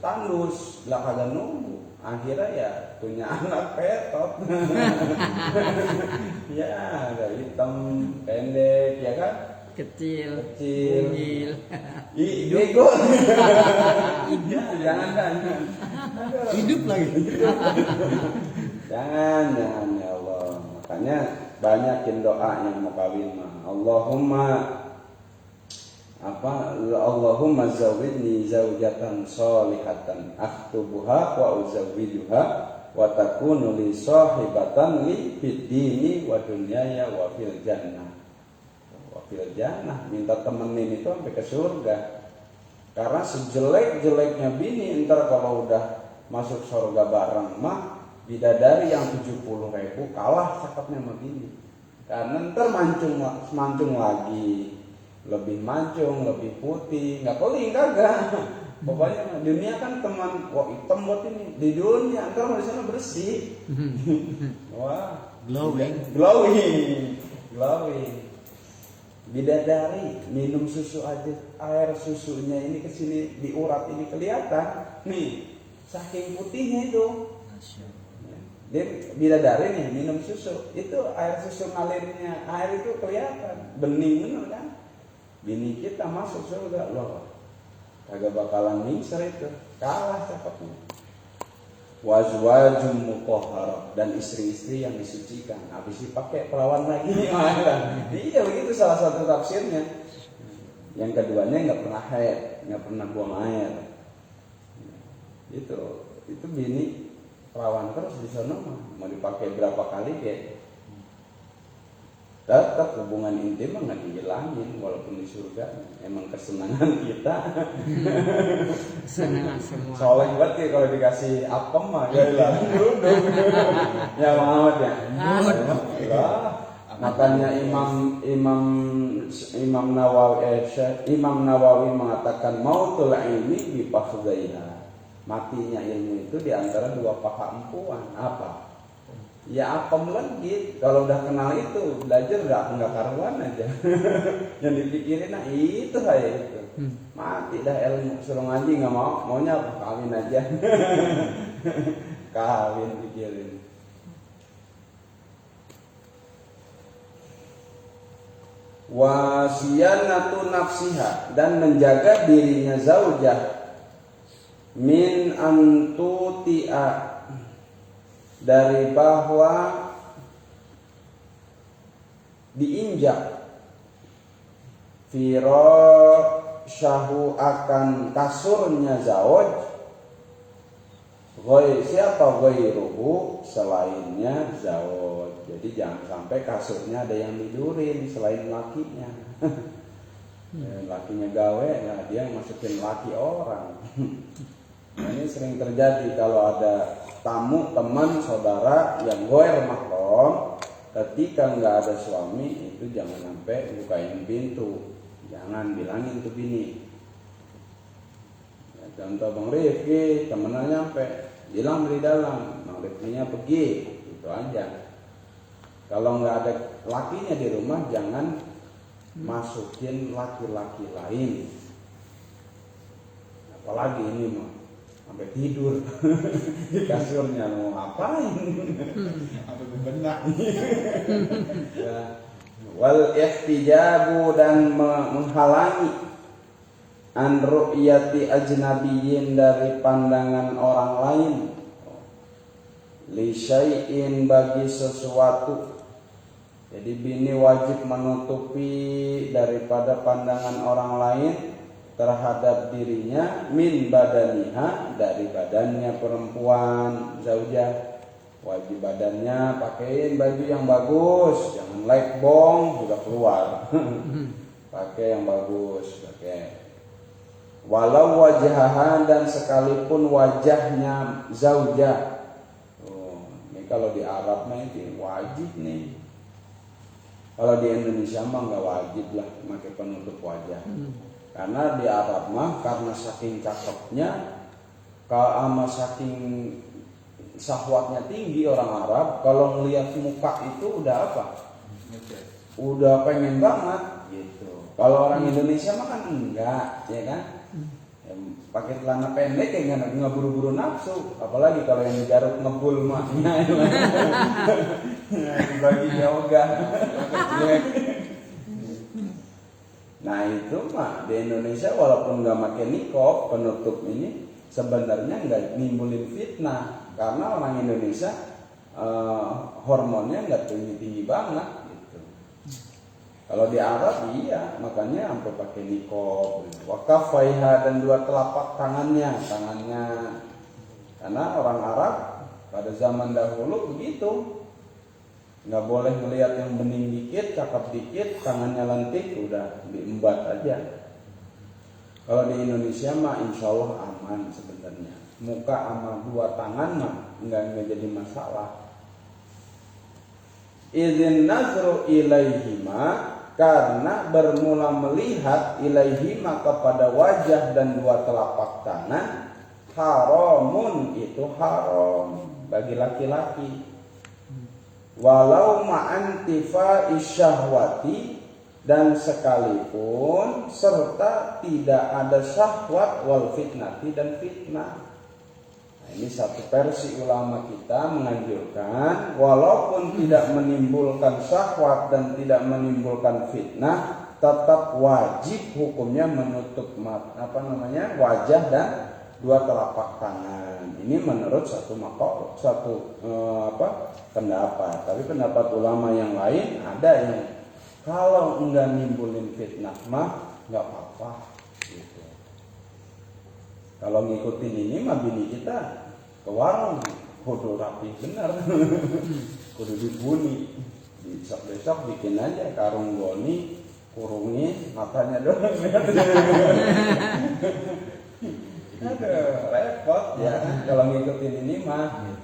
tandus, lah kagak nunggu. Akhirnya ya punya anak petot. Ya, dari hitam pendek, ya kan? Kecil. Kecil. Bego. Jangan. Hidup lagi. Jangan ya Allah. Makanya banyakin doa yang mau kawin mah. Allahumma zawwidni zawjatan sholihatan akhtubuha wa uzawwijuha wa takunu li sahibatan li fid dini wa dunyaya wa fil jannah. Wa fil jannah, minta temenin itu sampai ke surga. Karena sejelek-jeleknya bini ntar kalau udah masuk surga bareng mah bidadari yang 70.000 kalah cakepnya sama bini. Karena ntar mancung lagi. Lebih mancung, lebih putih, nggak peling kagak. Pokoknya dunia kan teman, wah hitam buat ini. Di dunia, ntar di sana bersih. Wah, glowing. Bidadari minum susu aja, air susunya ini kesini diurat ini kelihatan. Nih, saking putihnya itu. Dia bidadari nih minum susu, itu air susu ngalirnya, air itu kelihatan, bening bener kan? Bini kita masuk surga loh, kagak bakalan mingser itu, kalah cakepnya. Wazwajum mutahharah, dan istri-istri yang disucikan. Habis dipakai perawan lagi. Iya begitu salah satu tafsirnya. Yang keduanya nggak pernah haid, nggak pernah buang air. Itu bini perawan terus di sana mah, mau dipakai berapa kali kayak tetap hubungan intim mah nggak dihilangin walaupun di surga. Emang kesenangan kita. Senang semua. Soalnya banget ya kalau dikasih apem mah ya hilang duduk. Ya Muhammad ya. Makanya Imam Nawawi mengatakan mautul ilmi bi fakhdaiha. Matinya ilmu itu di antara dua paha empuan. Apa? Ya apem lagi. Kalau udah kenal itu belajar nggak karuan aja. Yang dipikirin nah itu saya itu. Mati dah ilmu, suruh ngaji nggak maunya apa? Kawin aja. Kawin pikirin. Wasiyanatu nafsiha, dan menjaga dirinya zaujah min antuti'a, dari bahwa diinjak firasyahu akan kasurnya zauj siapa ghairuhu, selainnya zauj. Jadi jangan sampai kasurnya ada yang tidurin selain lakinya. Lakinya gawe, nah dia masukin laki orang. Nah, ini sering terjadi kalau ada tamu, teman, saudara yang ghair mahram, ketika nggak ada suami itu jangan sampai bukain pintu, jangan bilangin tuh bini. Ya, contoh Bang Rifki, temennya nyampe, bilang di dalam, Bang Rifkinya pergi, itu aja. Kalau nggak ada lakinya di rumah, jangan masukin laki-laki lain. Apalagi ini mah sampai tidur di kasurnya, mau ngapain? Sampai bebenak. Ya. Wal ihtijabu, dan menghalangi an ru'yati ajnabiyyin, dari pandangan orang lain, li syai'in, bagi sesuatu. Jadi bini wajib menutupi daripada pandangan orang lain terhadap dirinya, min badaniha, dari badannya perempuan zaujah. Wajib badannya pakaiin baju yang bagus, jangan lekbong juga keluar. Pakai yang bagus, pakai. Walau wajahan, dan sekalipun wajahnya zaujah. Ini kalau di Arab mah itu wajib nih. Kalau di Indonesia mah nggak wajib lah pakai penutup wajah. Karena di Arab mah karena saking cakepnya, sama saking syahwatnya tinggi orang Arab, kalau ngelihat muka itu udah apa? Udah pengen banget gitu. Kalau orang Indonesia mah kan enggak, ya kan? Pakai celana pendek ya nggak buru-buru nafsu, apalagi kalau yang digaruk ngebul mah. Bagi yoga. Nah itu mah di Indonesia walaupun nggak pakai nikob penutup ini sebenarnya nggak nimbulin fitnah karena orang Indonesia hormonnya nggak tinggi banget gitu. Kalau di Arab iya makanya sampai pakai nikob, wakafaiha dan dua telapak tangannya karena orang Arab pada zaman dahulu begitu. Nggak boleh melihat yang bening dikit, cakep dikit, tangannya lentik, udah diembat aja. Kalau di Indonesia mah insya Allah aman sebenarnya. Muka sama dua tangan mah nggak jadi masalah. Izin nazru ilaihima karena bermula melihat ilaihima kepada wajah dan dua telapak tangan haramun itu haram bagi laki-laki. Walau ma'antifa isyahwati dan sekalipun serta tidak ada syahwat wal fitnati dan fitnah. Nah, ini satu versi ulama kita menganjurkan walaupun tidak menimbulkan syahwat dan tidak menimbulkan fitnah tetap wajib hukumnya menutup wajah dan dua telapak tangan. Ini menurut satu pendapat. Tapi pendapat ulama yang lain ada yang kalau enggak nimbulin fitnah mah enggak apa-apa gitu. Kalau ngikutin ini mah bini kita ke warung kudu rapi bener. Kudu dibuni. Besok bikin aja karung goni, kurungi matanya doang. Aduh, repot ya kalau ngikutin ini mah.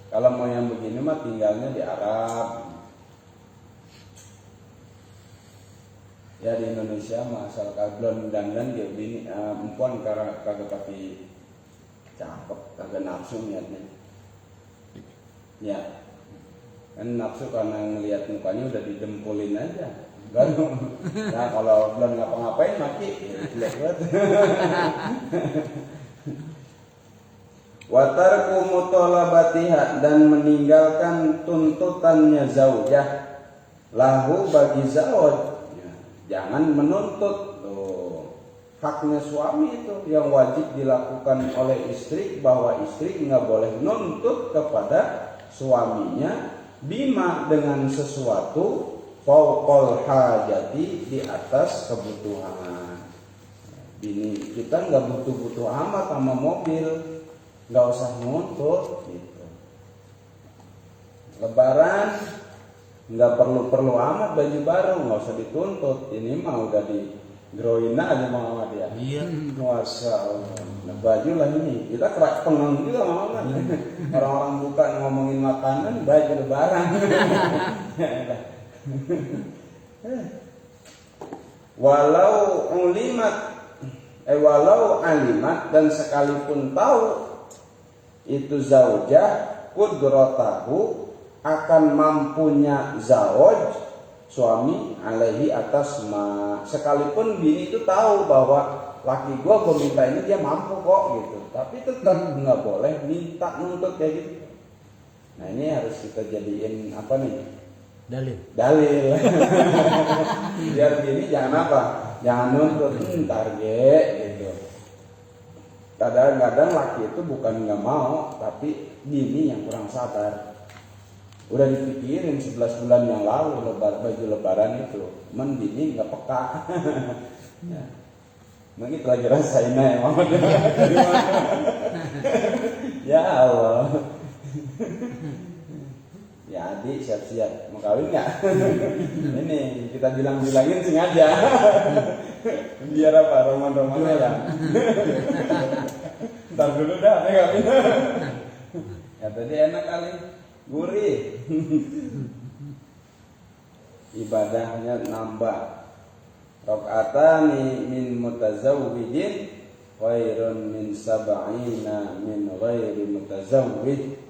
Kalau mau yang begini mah tinggalnya di Arab. Ya di Indonesia mah asal kaglon dandan dia bini perempuan kagak pakai cakep, kagak nafsu niatnya. Ya. Kan nafsu karena ngelihat mukanya udah didempulin aja. Nah kalau belum ngapa-ngapain maki jelek banget. Watarku mutolabatiha dan meninggalkan tuntutannya zaujah lahu bagi zauj. Jangan menuntut haknya suami itu yang wajib dilakukan oleh istri bahwa istri nggak boleh nuntut kepada suaminya bima dengan sesuatu fauqal hajati di atas kebutuhan. Ini kita nggak butuh-butuh amat sama mobil, nggak usah nuntut gitu. Lebaran nggak perlu amat baju baru, nggak usah dituntut. Ini mah udah di groin aja sama dia. Iya. Masya Allah. Nah, baju lah ini kita kerak pengang juga mama. Orang-orang buka ngomongin makanan baju lebaran. Walau alimat dan sekalipun tahu itu zaujah kudratahu akan mampunya zauj suami alaihi atas sekalipun bini itu tahu bahwa laki gue minta ini dia mampu kok gitu, tapi tetap nggak boleh minta nuntut kayak gitu. Nah ini harus kita jadiin apa nih? Dalil. Biar bini jangan apa? Jangan nuntut target gitu. Kadang-kadang laki itu bukan nggak mau, tapi bini yang kurang sabar. Udah dipikirin 11 bulan yang lalu baju lebaran itu, bini nggak peka. Ya. Mungkin lagi rasain aja mama. Ya Allah. Ya adik siap-siap mau kawin nggak? Ini kita bilangin sengaja. Biar apa roman-romannya ya. Ntar dulu dah kawin. Ya tadi enak kali, gurih. Ibadahnya nambah. Rakaatani min mutazawwijin khairun min sab'ina min ghairi mutazawwij.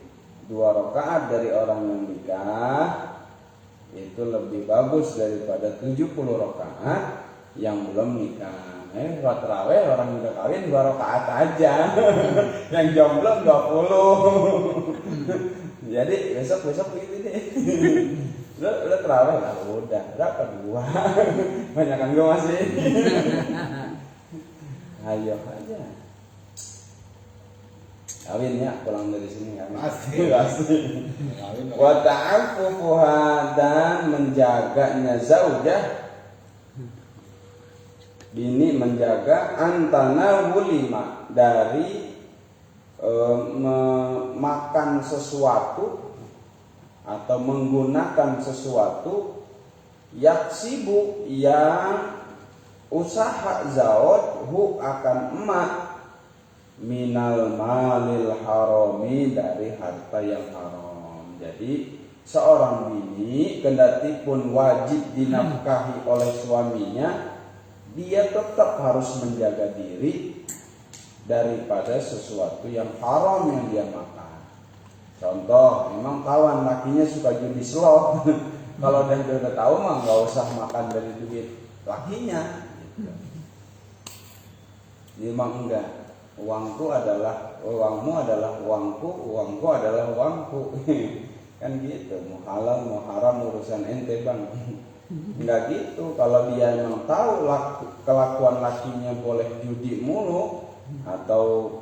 2 rakaat dari orang yang nikah itu lebih bagus daripada 70 rakaat yang belum nikah. Sholat tarawih orang udah kawin 2 rakaat aja. Yang jomblo 20. Jadi besok begitu deh. Lo terawih lah udah berapa dua banyak kan gue masih ayo aja kawin ya pulang dari sini kawin pasti wa ta'affufuha dan menjaganya zaujah bini menjaga antana wulima dari memakan sesuatu atau menggunakan sesuatu yaksibu yang usaha zawaj hu akan emak minal malil harami dari harta yang haram. Jadi seorang bini kendati pun wajib dinafkahi oleh suaminya, dia tetap harus menjaga diri daripada sesuatu yang haram yang dia makan. Contoh, memang kawan lakinya suka judi slot. Kalau dia udah tahu mah nggak usah makan dari duit lakinya. Dia mah enggak. Uangmu adalah uangku, uangku adalah uangku. Kan gitu. Mau halal mau haram urusan ente bang. Enggak gitu. Kalau dia memang tahu kelakuan lakinya boleh judi mulu atau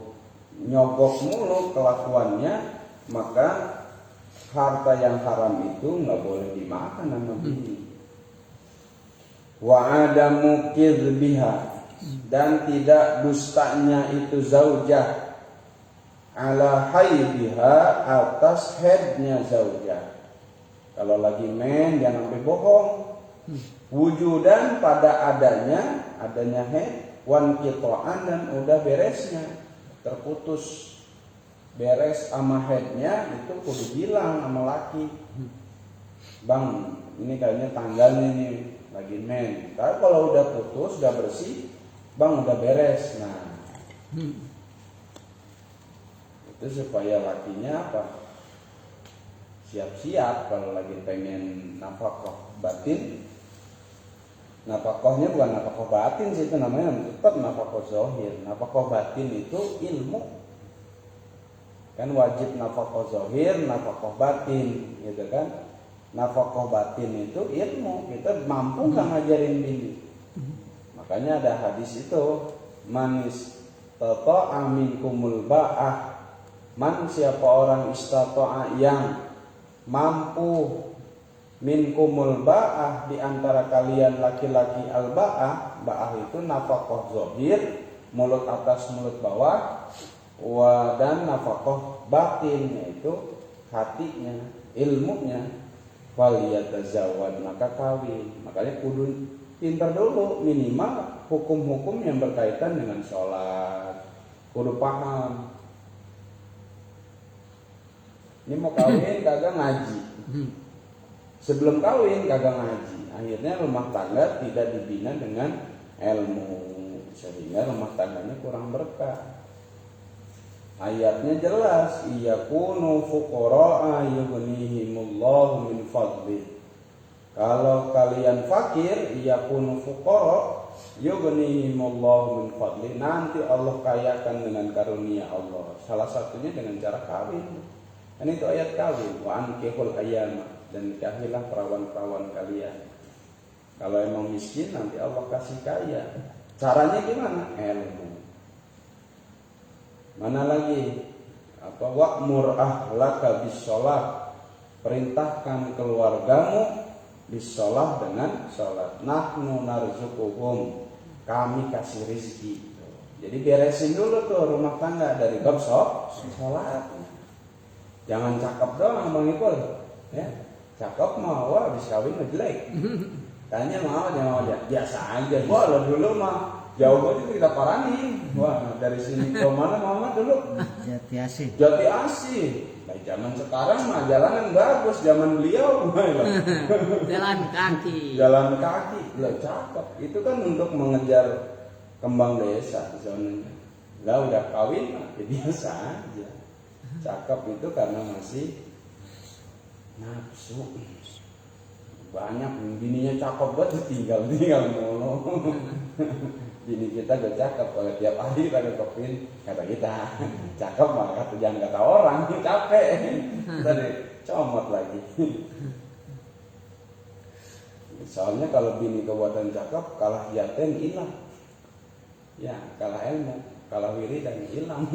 nyogok mulu kelakuannya, maka harta yang haram itu nggak boleh dimakan sama bini. Wa adamu kidbiha, dan tidak dustanya itu zaujah ala haidiha, atas haidnya zaujah. Kalau lagi men jangan sampai bohong. Wujudan pada adanya haid, wan qita'an dan udah beresnya, terputus beres sama headnya itu kudu bilang sama laki, bang ini kayaknya tanggalnya nih lagi men. Tapi kalau udah putus udah bersih, bang udah beres. Nah itu supaya lakinya apa, siap-siap kalau lagi pengen nafkah batin. Nafkahnya bukan nafkah batin sih, itu namanya tetap nafkah zahir. Nafkah batin itu ilmu. Kan wajib nafkah zahir, nafkah batin, gitu kan? Nafkah batin itu ilmu, kita mampu nggak ngajarin bini. Makanya ada hadis itu, manis tata'a minkumul ba'ah, man siapa orang istata'a yang mampu minkumul ba'ah di antara kalian laki-laki al ba'ah. Ba'ah itu nafkah zahir, mulut atas mulut bawah. Dan nafkah batin, yaitu hatinya, ilmunya. Waliyatazawwad, maka kawin. Makanya kudu pintar dulu, minimal hukum-hukum yang berkaitan dengan sholat kudu paham. Ini mau kawin kagak ngaji, sebelum kawin kagak ngaji, akhirnya rumah tangga tidak dibina dengan ilmu, sehingga rumah tangganya kurang berkah. Ayatnya jelas, iyakunu fuqara'a yughnihimullahu min fadli. Kalau kalian fakir, iyakunu fuqara yughnihimullahu min fadli, nanti Allah kayakan dengan karunia Allah. Salah satunya dengan cara kawin. Kan itu ayat kawin, wa ankihul ayyama, dan nikahilah perawan-perawan kalian. Kalau emang miskin nanti Allah kasih kaya. Caranya gimana? Ilmu. Mana lagi? Apa wa'mur ahlaka bis-shalah, perintahkan keluargamu bis-shalah dengan salat. Nahnu narzuquhum, kami kasih rezeki. Jadi beresin dulu tuh rumah tangga dari bab salat. Jangan cakep doang Bang Ipul, ya. Cakep mah wah habis kawin jelek. Tanya mau jangan biasa aja. Wah lo dulu mah jauh banget kita parani. Wah dari sini ke mana mama dulu? Jati Asih. Nah, zaman sekarang mah jalanan bagus, zaman beliau jalan kaki. Jalan kaki, lah cakep. Itu kan untuk mengejar kembang desa zonanya. Lah udah kawin mah ya biasa aja. Cakep itu karena masih nafsu. Banyak bininya cakep banget tinggal mulu. Bini kita gak cakep, kalau tiap hari pada kepin kata kita cakep mah kata jangan kata orang capek. Tadi comot lagi. Soalnya kalau bini kebuatan cakep, kalah yaten hilang. Ya, kalah ilmu, kalah wiridan hilang.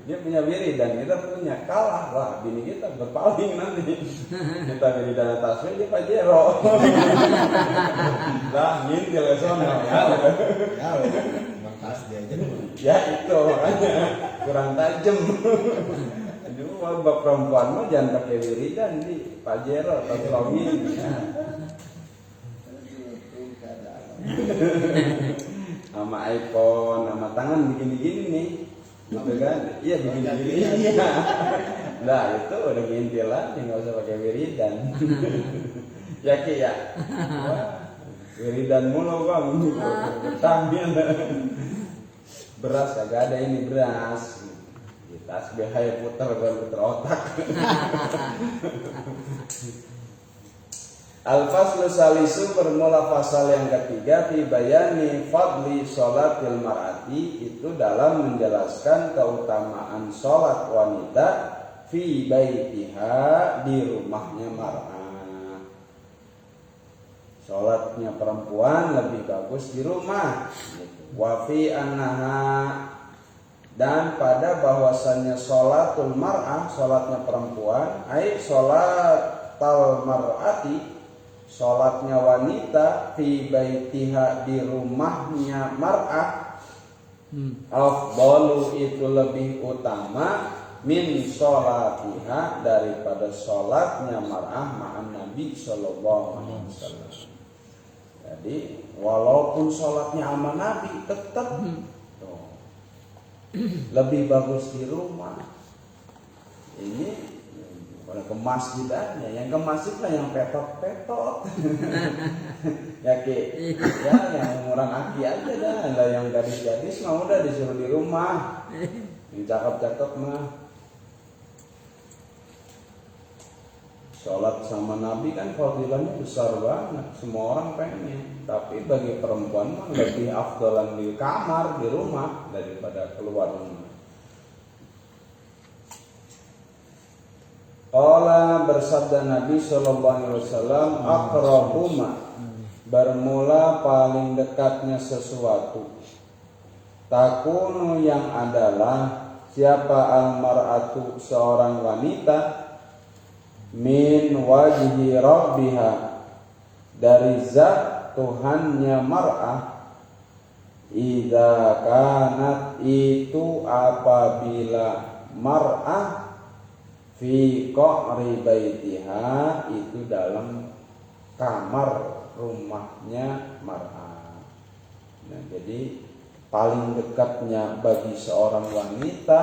Dia punya wiridan, kita punya, kalah lah bini kita berpaling nanti. Kita wiridan tasbih dia pajero. Lah ngintil ke sono ya. Ya, makas dia aja. Ya itu makanya kurang tajam. Aduh, bab perempuan mah jangan pakai wiridan di pajero atau login. Ya. Sama iPhone, sama tangan begini-gini nih, gitu kan? Iya begini-begini. Iya. Nah itu udah ngintil aja, nggak usah pakai wiridan. Ya Ki ya. Wah, wiridan mulu bang, tampil. Beras kagak ada ini beras. Tasbih aja putar otak. Al-faslu salisu bermula pasal yang ketiga fi bayani fadli sholatil mar'ati, itu dalam menjelaskan keutamaan sholat wanita fi baitiha, di rumahnya mar'ah. Sholatnya perempuan lebih bagus di rumah. Wa fi annaha, dan pada bahwasannya sholatul mar'ah, sholatnya perempuan, ai sholatal mar'ati, sholatnya wanita fi baitiha, di rumahnya mar'ah, afdalu, itu lebih utama, min sholatiha, daripada sholatnya mar'ah ma'an Nabi sallallahu alaihi wasallam. Jadi walaupun sholatnya sama Nabi tetap lebih bagus di rumah. Ini pada ke masjid aja, yang ke masjid lah yang petot-petot. Ya Ki, ya yang murang aki aja dah, lah yang gadis-gadis mah udah disuruh di rumah. Yang cakep-cakep mah. Sholat sama Nabi kan fadilahnya besar banget, semua orang pengen. Tapi bagi perempuan mah lebih afdalan di kamar, di rumah daripada keluar rumah. Qala, bersabda Nabi sallallahu alaihi wasallam, aqrabuma, bermula paling dekatnya sesuatu, takunu, yang adalah siapa al-mar'atu, seorang wanita, min wajhi rabbiha, dari zat Tuhannya mar'ah, idza kanat, itu apabila mar'ah, fi qa'ri baitiha, itu dalam kamar rumahnya mar'ah. Nah, jadi paling dekatnya bagi seorang wanita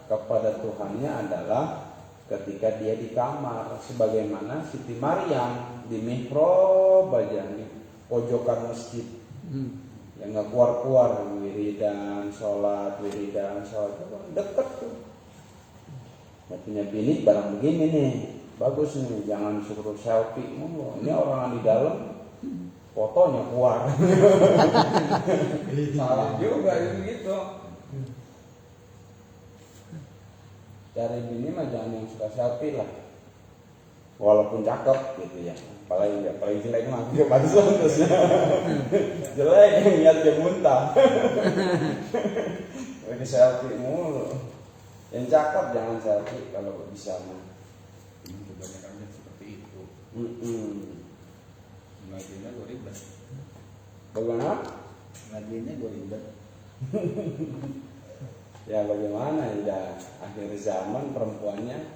kepada Tuhannya adalah ketika dia di kamar, sebagaimana Siti Maryam di mihrab aja nih, pojokan masjid, yang nggak keluar wiridan sholat deket tuh. Nah, punya bini barang begini nih, bagus nih, jangan suruh selfie mulu. Ini orang di dalam, fotonya keluar. Salah juga itu gitu. Dari bini mah jangan yang suka selfie lah, walaupun cakep gitu ya. Paling jelek mah dia pantas terusnya. Jelek yang lihat dia muntah. Lagi selfie mulu. Yang cakep jangan selfie kalau bisa mah. Kebanyakan seperti itu. Ngajinya gue ribet. Bagaimana? Ngajinya gue ribet. Ya bagaimana ya, akhir zaman perempuannya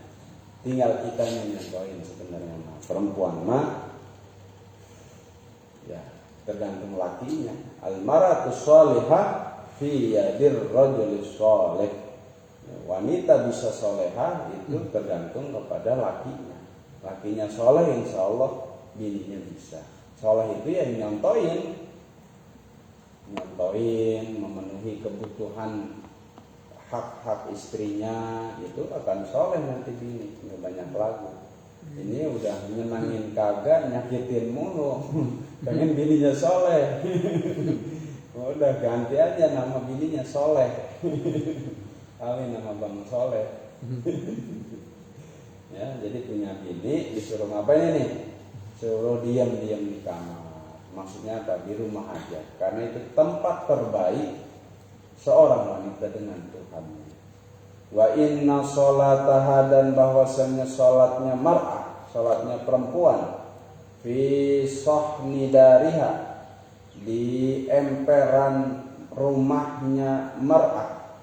tinggal kita nyentuhin sebenarnya mah. Perempuan mah ya tergantung lakinya. Al-mar'atu sholihah fi yadir rajulis sholih. Wanita bisa solehah itu tergantung kepada lakinya. Lakinya soleh, insya Allah bininya bisa. Soleh itu ya nyontoin, memenuhi kebutuhan hak-hak istrinya, itu akan soleh nanti bini. Ini banyak lagu. Ini udah nyenangin kagak, nyakitin mulu. Pengen bininya soleh. Udah ganti aja nama bininya Soleh. Kawin nama Bang Soleh. Ya, jadi punya bini disuruh ngapain ini? suruh diam-diam di kamar. Maksudnya apa? Di rumah aja. Karena itu tempat terbaik seorang wanita dengan Tuhannya. Wa inna sholataha, dan bahwasanya sholatnya mar'ah, sholatnya perempuan, fi sohni dariha, di emperan rumahnya mar'ah,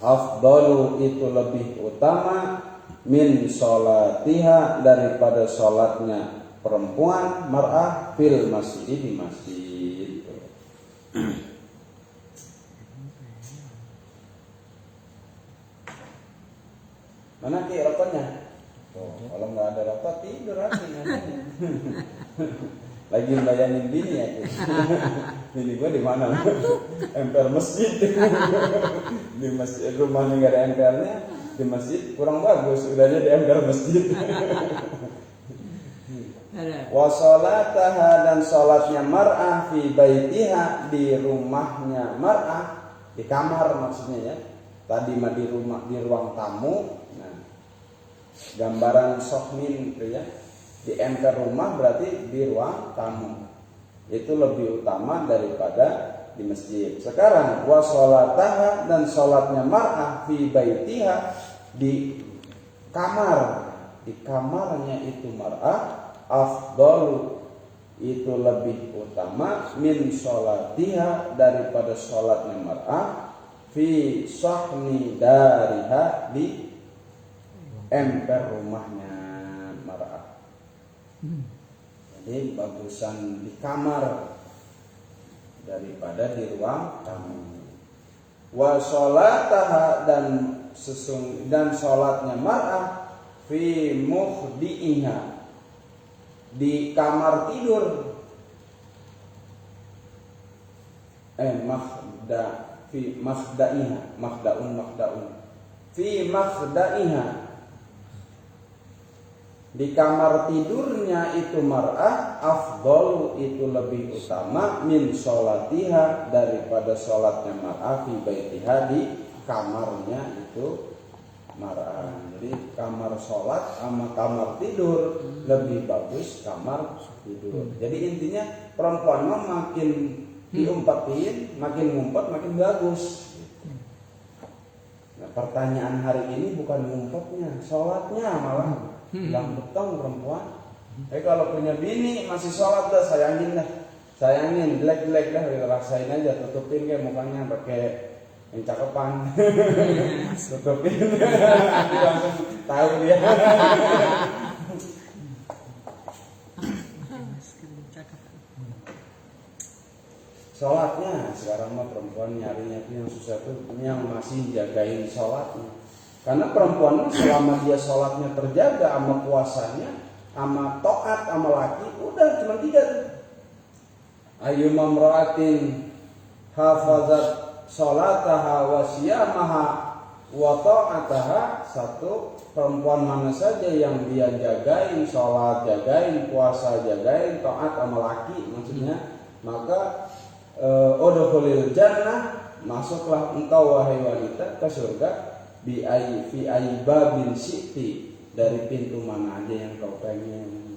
afdalu, itu lebih utama, min sholatiha, daripada sholatnya perempuan mar'ah, fil masjid, di masjid. Mana ki rokoknya? Oh, kalau nggak ada rokok tidur aja nanti. Lagi bayangin bini ya. Bini gue di mana? Emper masjid. Di masjid rumahnya nggak ada empernya, di masjid kurang bagus, udahnya di emper masjid. Wa sholataha, dan sholatnya mar'ah, fi baitiha, di rumahnya mar'ah, di kamar maksudnya ya. Tadi mah di rumah, di ruang tamu. Nah, gambaran sohmin itu ya, di emper rumah berarti di ruang tamu. Itu lebih utama daripada di masjid. Sekarang wa sholataha, dan sholatnya mar'ah, fi baitiha, di kamar, di kamarnya itu mar'ah, afdalu, itu lebih utama, min sholatiha, daripada sholatnya mar'ah, fi sahni dariha, di emper rumahnya mar'ah. Jadi bagusan di kamar daripada di ruang tamu. Wa sholataha, dan sholatnya mar'ah, fi mukhdi'iha, di kamar tidur, fi makhda'iha, makhdaun, fi makhda'iha, di kamar tidurnya itu mar'ah, afdalu, itu lebih utama, min sholatiha, daripada sholatnya mar'ah, fi baitiha, di kamarnya itu mar'ah. Jadi kamar sholat sama kamar tidur lebih bagus kamar tidur. Jadi intinya perempuan mah makin diumpetin, makin ngumpet makin bagus. Nah, pertanyaan hari ini bukan ngumpetnya, sholatnya malah bilang betong perempuan. Kalau punya bini masih sholat dah, sayangin, jelek dah, rasain aja, tutupin kayak mukanya pakai yang cakepan, tutupin, langsung tahu dia. Sholatnya sekarang mah perempuan nyarinya tuh yang susah tuh yang masih jagain sholatnya. Karena perempuan mah selama dia sholatnya terjaga, sama puasanya, sama taat sama laki, udah cuma 3 tuh. Ayyuma imra'atin hafazat sholataha wa siyamaha wa ta'ataha, 1, perempuan mana saja yang dia jagain sholat, jagain puasa, jagain taat sama laki maksudnya, maka udkhulil jannah, masuklah engkau wahai wanita ke surga, fi babin syi'ti, dari pintu mana aja yang kau pengen.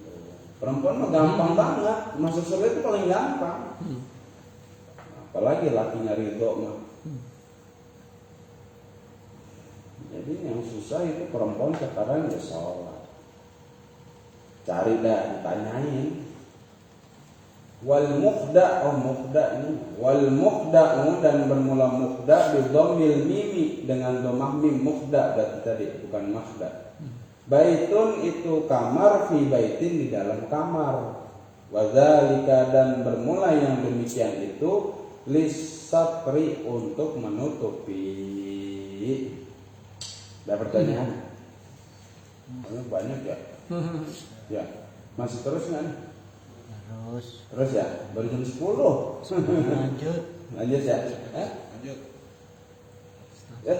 Perempuan mah gampang banget masuk surga, itu paling gampang. Apalagi lakinya ridho mah. Jadi yang susah itu perempuan sekarang ya sholat. Cari dah, ditanyain. Wal mukhda, wal mukhda'u, dan bermula mukhda' bi dhammil mimi, dengan dhammah mim, mukhda' berarti tadi bukan makhda'. Baitun, itu kamar, fi baitin, di dalam kamar. Wa dzalika, dan bermula yang demikian itu, lisatri, untuk menutupi. Ada pertanyaan? Banyak ya? Ya, masih terus nggak nih? Terus ya, baru jam 10. Lanjut ya? Lanjut. Ya,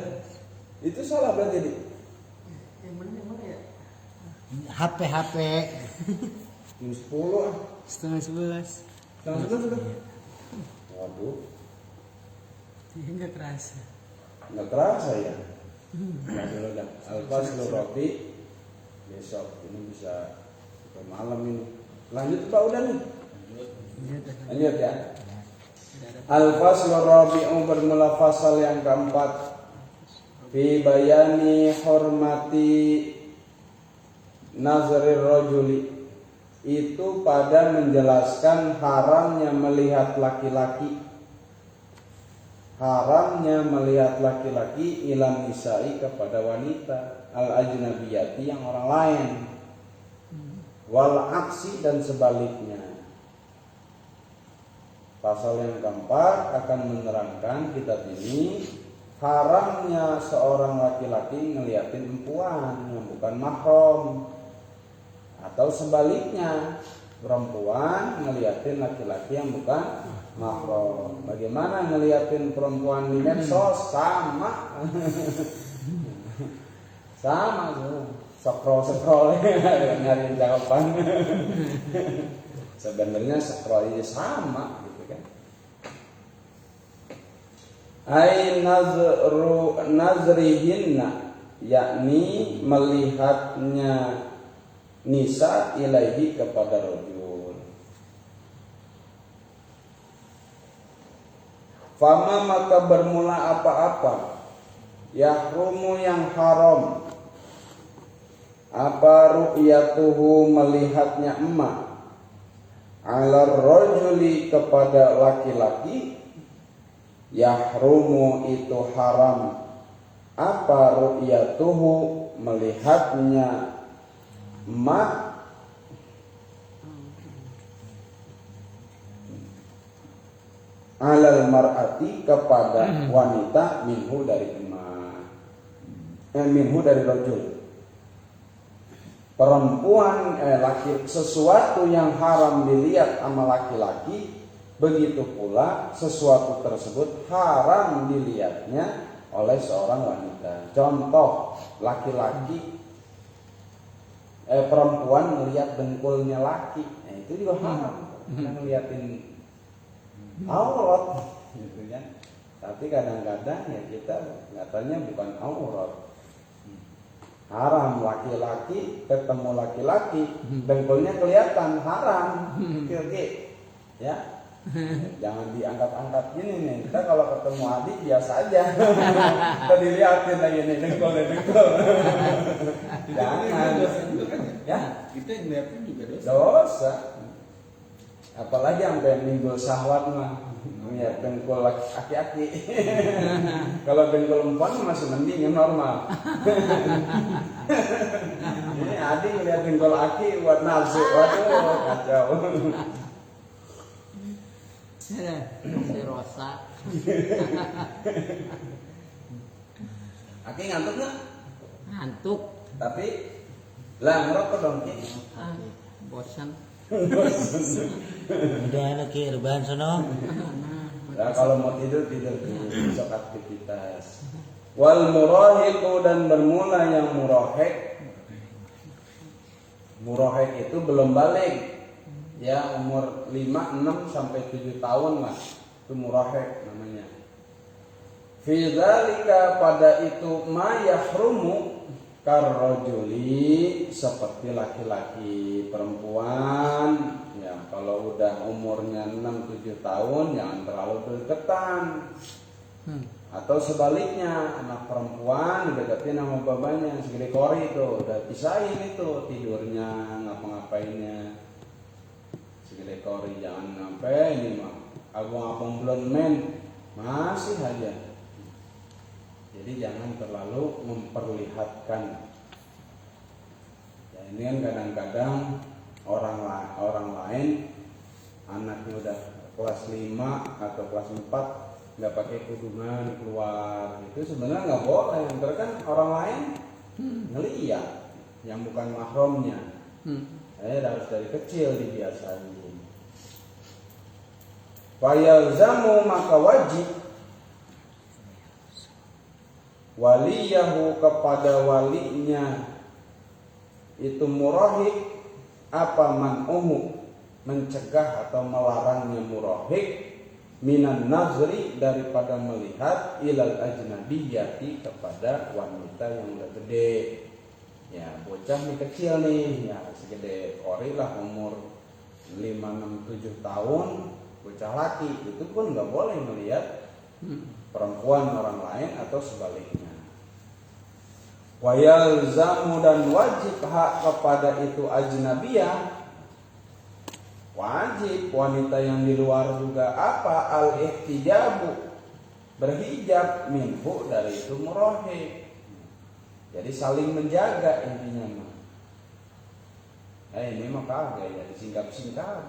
itu salah berarti nih. Yang mana ya? HP. Jam 10 ah. Setengah 11 sudah. Waduh. Enggak terasa Nggak terasa ya. Nggak dulu dah. Al-Faslu Rabi besok ini bisa ke malam ini. Lanjut Pak udah nih. Lanjut ya. Al-faslu rabi'u bermula fasal yang keempat fi bayani hormati nazrir rajuli, itu pada menjelaskan haramnya melihat laki-laki, haramnya melihat laki-laki ilan nisa'i kepada wanita al-ajnabiyati yang orang lain, wal aksi dan sebaliknya. Pasal yang keempat akan menerangkan kitab ini haramnya seorang laki-laki ngeliatin perempuan yang bukan mahram, atau sebaliknya perempuan ngeliatin laki-laki yang bukan mahram. Bagaimana ngeliatin perempuan di medsos? Sama sama tuh, scroll nyari jawaban. Sebenarnya scroll aja sama gitu kan. Ai nazrihinna, yakni melihatnya nisa ilaihi kepada rajul. Fama maka bermula apa-apa yahrumu yang haram, apa ru'yatuhu melihatnya emak, ala rajuli kepada laki-laki, yahrumu itu haram, apa ru'yatuhu melihatnya emak, alal mar'ati kepada wanita, minhu dari emak, minhu dari rajul. Perempuan laki, sesuatu yang haram dilihat sama laki-laki, begitu pula sesuatu tersebut haram dilihatnya oleh seorang wanita. Contoh, laki-laki perempuan melihat dengkulnya laki, itu juga haram. Ngeliatin aurat gitu kan. Tapi kadang-kadang ya kita katanya bukan aurat. Haram laki-laki ketemu laki-laki, dengkulnya kelihatan, haram. Oke. Ya. Jangan diangkat-angkat gini nih. Kita kalau ketemu adik biasa aja. Kita dilihatin lagi nih dengkul. Jangan. Ya, Kita yang lihatin juga dosa. dosa. Apalagi sampai menimbul syahwat mah. Ya, dengkul aki-aki. Kalau dengkul perempuan masih mending, yang normal. Ini adik ngeliat dengkul aki buat nafsu. Waduh, kacau. Si Rosa. Aki ngantuk nggak? Ngantuk. Tapi lah ngerokok dong Ki. Bosan. Udah anak rebahan sono. Nah, kalau mau tidur dulu, besok aktivitas. Wal murahiqu, dan bermula yang murahik. Murahik itu belum balik. Ya, umur 5, 6 sampai 7 tahun lah. Itu murahik namanya. Fi dzalika, pada itu ma yahrumu karrajuli, seperti laki-laki, perempuan. Ya, kalau udah umurnya 6-7 tahun jangan terlalu berdeketan. Atau sebaliknya, anak perempuan dideketin sama babanya, segede kori itu, udah pisahin itu tidurnya, ngapa-ngapainnya. Segede kori, jangan sampai ini mah abang-abang belum men masih aja. Jadi jangan terlalu memperlihatkan. Ya, ini kan kadang-kadang orang lain anaknya udah kelas 5 atau kelas 4 nggak pakai kerudungan keluar, itu sebenarnya nggak boleh. Karena kan orang lain ngeliat yang bukan mahramnya. Harus dari kecil dibiasain. Fayalzamu, maka wajib waliyahu, kepada walinya itu murahik, apa man'uhu, mencegah atau melarangnya murahik, minan nazri, daripada melihat ilal ajnabiyati, kepada wanita yang udah gede. Ya bocah nih kecil nih, ya segede kori lah, umur 5, 6, 7 tahun, bocah laki itu pun nggak boleh melihat perempuan orang lain atau sebaliknya. Wa yalzamu, dan wajib hak kepada itu ajnabiyah, wajib wanita yang di luar juga apa, al-ihtijabu, berhijab, minhu, dari itu murahi. Jadi saling menjaga intinya mah. Ini mah kagak ya, disingkap-singkap.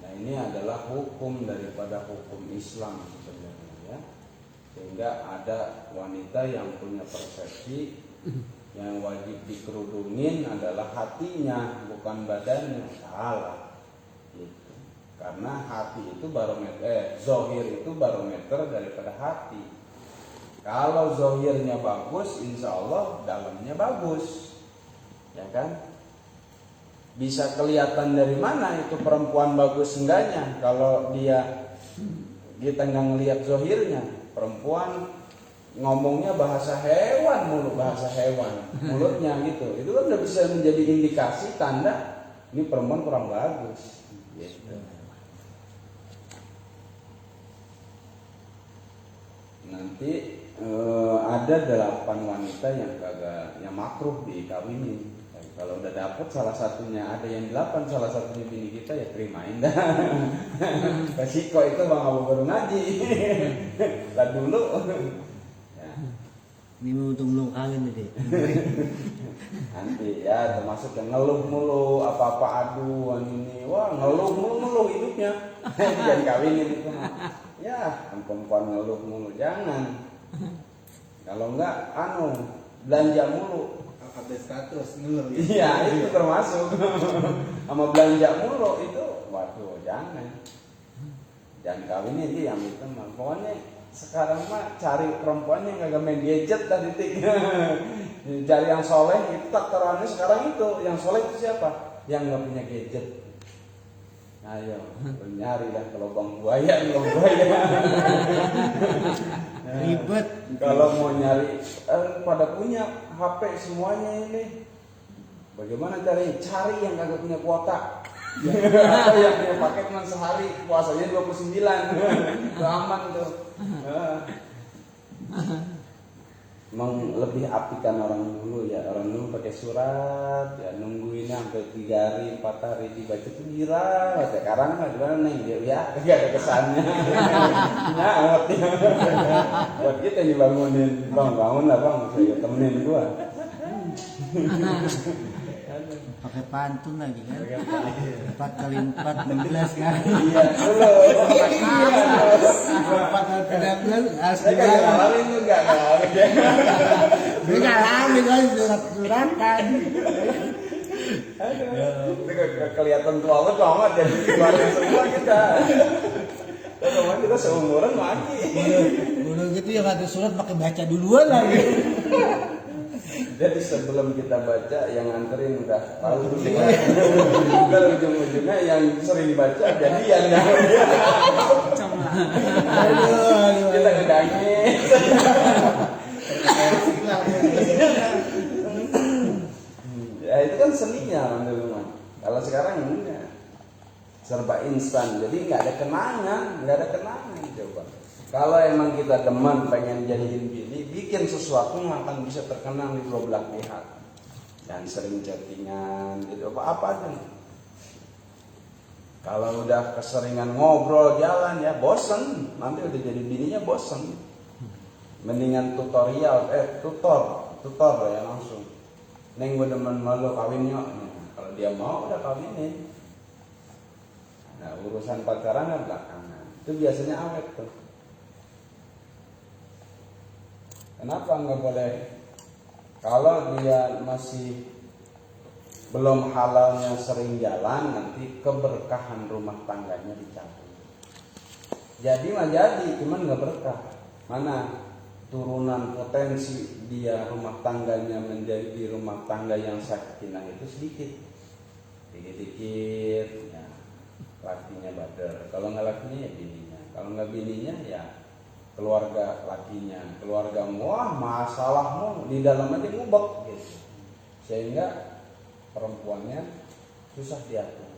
Nah ini adalah hukum daripada hukum Islam sebenarnya ya. Sehingga ada wanita yang punya persepsi yang wajib dikerudungin adalah hatinya, bukan badannya. Salah gitu. Karena hati itu barometer, zohir itu barometer daripada hati. Kalau zohirnya bagus, insya Allah dalamnya bagus, ya kan? Bisa kelihatan dari mana itu perempuan bagus enggaknya. Kalau kita nggak ngelihat zohirnya, perempuan ngomongnya bahasa hewan mulu, bahasa hewan mulutnya gitu, itu kan udah bisa menjadi indikasi tanda ini perempuan kurang bagus gitu. Nanti ada 8 wanita yang makruh dikawinin. Kalau udah dapet salah satunya, ada yang 8 salah satunya bini kita, ya terimain dah. Resiko itu Bang Abu baru ngaji. Lah dulu. Ini belum kawin nih. Nanti ya termasuk yang ngeluh mulu, apa-apa aduan ini, wah ngeluh mulu hidupnya. Jangan kawinin itu. Ya, perempuan ngeluh mulu jangan. Kalau enggak belanja mulu. Update status ngeluh. Iya, itu termasuk. Sama belanja mulu itu, waduh jangan. Jangan kawinin dia yang itu mah. Pokoknya sekarang mah cari perempuan yang gak main gadget tadi titik. Cari yang soleh itu takarannya sekarang itu. Yang soleh itu siapa? Yang gak punya gadget. Ayo nyari dah ke lubang buaya. Ribet. Kalau mau nyari pada punya HP semuanya ini. Bagaimana cari yang kagak punya kuota? Atau yang punya paket cuma sehari puasanya 29. Itu aman tuh. Emang lebih apikan orang dulu ya. Orang dulu pakai surat ya, nungguinnya sampai 3 hari 4 hari dibaca tuh gila. Sekarang mah gimana nih ya, gak ada kesannya. Nyaut ya. Buat kita dibangunin, bang bangun lah bang, saya temenin gua. Pakai pantun lagi kan? 4 kali 4 16 kan? Iya, dulu. 4 kali 16 asli. Saya ngalamin juga ngalamin. Ini ngalamin kan surat-suratan. Itu kelihatan tua banget jadi keluarin semua kita. Teman kita seumuran lagi. Dulu gitu yang ada surat pakai baca duluan lagi. Jadi sebelum kita baca yang nganterin udah tahu dulu. Kalau ujung-ujungnya yang sering baca jadian ya. Aduh. Kita ngedangin. Ya itu kan seninya dulu mah. Kalau sekarang enggak. Serba instan. Jadi nggak ada kenangan coba. Kalau emang kita demen pengen jadiin bini, bikin sesuatu yang akan bisa terkenang di dua belah pihak. Dan sering chattingan gitu apa aja. Kalau udah keseringan ngobrol jalan ya bosen, nanti udah jadi bininya bosen. Mendingan tutor ya langsung. Neng gue demen malu kawin yuk. Kalau dia mau udah kawinin. Nah urusan pacaran kan belakangan. Itu biasanya awet tuh. Kenapa nggak boleh? Kalau dia masih belum halalnya sering jalan, nanti keberkahan rumah tangganya dicabut. Jadi mah jadi, cuman nggak berkah. Mana turunan potensi dia rumah tangganya menjadi rumah tangga yang sakinah itu sedikit, dikit-dikit, ya, lakinya Kalau nggak lakinya ya bininya. Kalau nggak bininya ya keluarga lakinya. Keluargamu, wah masalahmu di dalam aja ngubek gitu. Sehingga perempuannya susah diatur.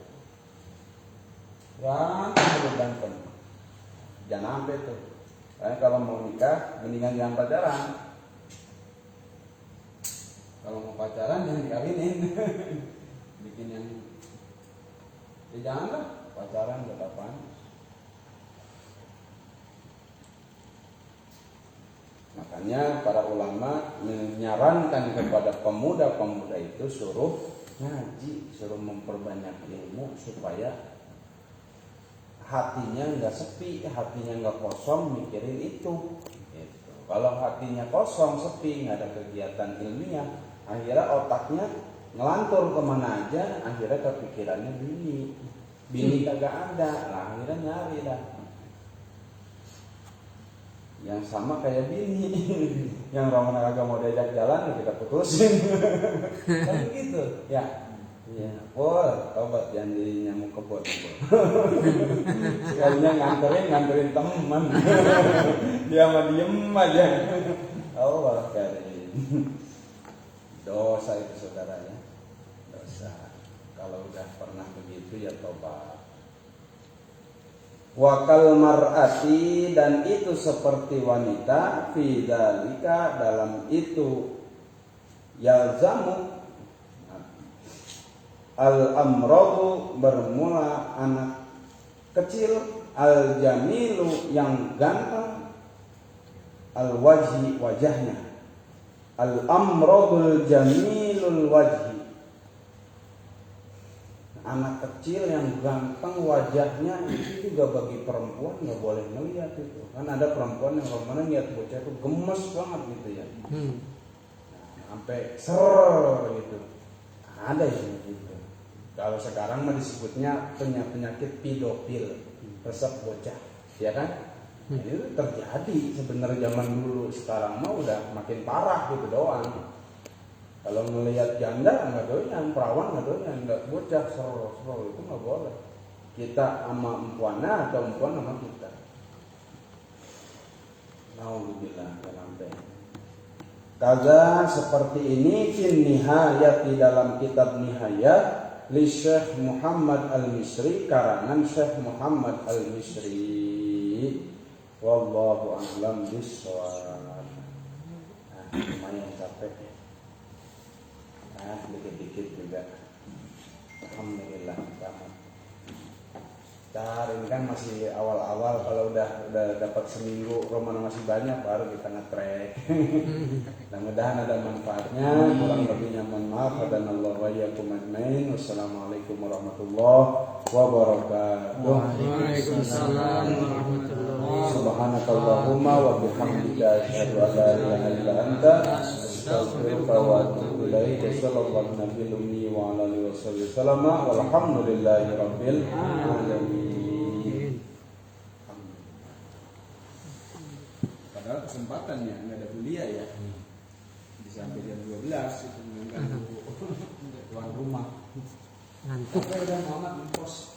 Berantem. Jangan sampai tuh. Karena kalau mau nikah, mendingan jangan pacaran. Kalau mau pacaran jangan dikawinin. Bikin yang ya janganlah pacaran buat apaan. Makanya para ulama menyarankan kepada pemuda-pemuda itu suruh ngaji, suruh memperbanyak ilmu supaya hatinya nggak sepi, hatinya nggak kosong mikirin itu. Gitu. Kalau hatinya kosong, sepi, nggak ada kegiatan ilmiah, akhirnya otaknya ngelantur kemana aja, akhirnya kepikirannya bini kagak ada, lah akhirnya nyari dah. Yang sama kayak bini, yang Roman agak mau diajak jalan, kita putusin. Kan gitu, ya. Iya, tobat jangan jadi nyamuk kebot. Sekalinya nganterin teman. Dia mah diem aja. Allah karim. Dosa itu saudara ya. Dosa. Kalau udah pernah begitu ya tobat. Wakal mar'ati, dan itu seperti wanita, fi dzalika, dalam itu yalzamu al-amradu, bermula anak kecil, al-jamilu, yang ganteng, al-wajhi, wajahnya, al-amradul jamilul wajhi, anak kecil yang ganteng wajahnya. Itu juga bagi perempuan nggak boleh melihat itu. Kan ada perempuan yang romana lihat bocah itu gemes banget gitu ya, sampai ser gitu. Ada yang gitu. Kalau sekarang mah disebutnya penyakit pedofil, resep bocah, ya kan? Nah, itu terjadi sebenarnya zaman dulu. Sekarang mah udah makin parah gitu doang. Kalau melihat janda nggak doyan, perawan nggak doyan, nggak bocah ser itu nggak boleh. Kita sama empuannya atau empuan sama kita. Nauzubillah sampai. Kaza seperti ini fin nihayat, di dalam kitab Nihayat li Syekh Muhammad Al-Misri, karangan Syekh Muhammad Al-Misri. Wallahu a'lam bishawab. Lumayan capek ya. Dikit-dikit juga. Alhamdulillah tamat. Ini kan masih awal-awal, kalau udah dapat seminggu Romana masih banyak, baru kita nge-track. Mudah-mudahan ada manfaatnya. Kurang lebihnya mohon maaf. Hadanallahu wa iyyakum ajmain. Wassalamualaikum warahmatullahi wabarakatuh. Waalaikumsalam warahmatullahi wabarakatuh. Subhanakallahumma wa bihamdika asyhadu an la ilaha illa anta astaghfiruka wa atubu ilaik. Sallallahu nabiyil ummi wa ala alihi wasallam. Walhamdulillahi rabbil alamin. Padahal kesempatannya nggak ada kuliah ya. Di sampai jam 12 itu mengganggu tuan rumah. Ngantuk. Udah Muhammad ngekos.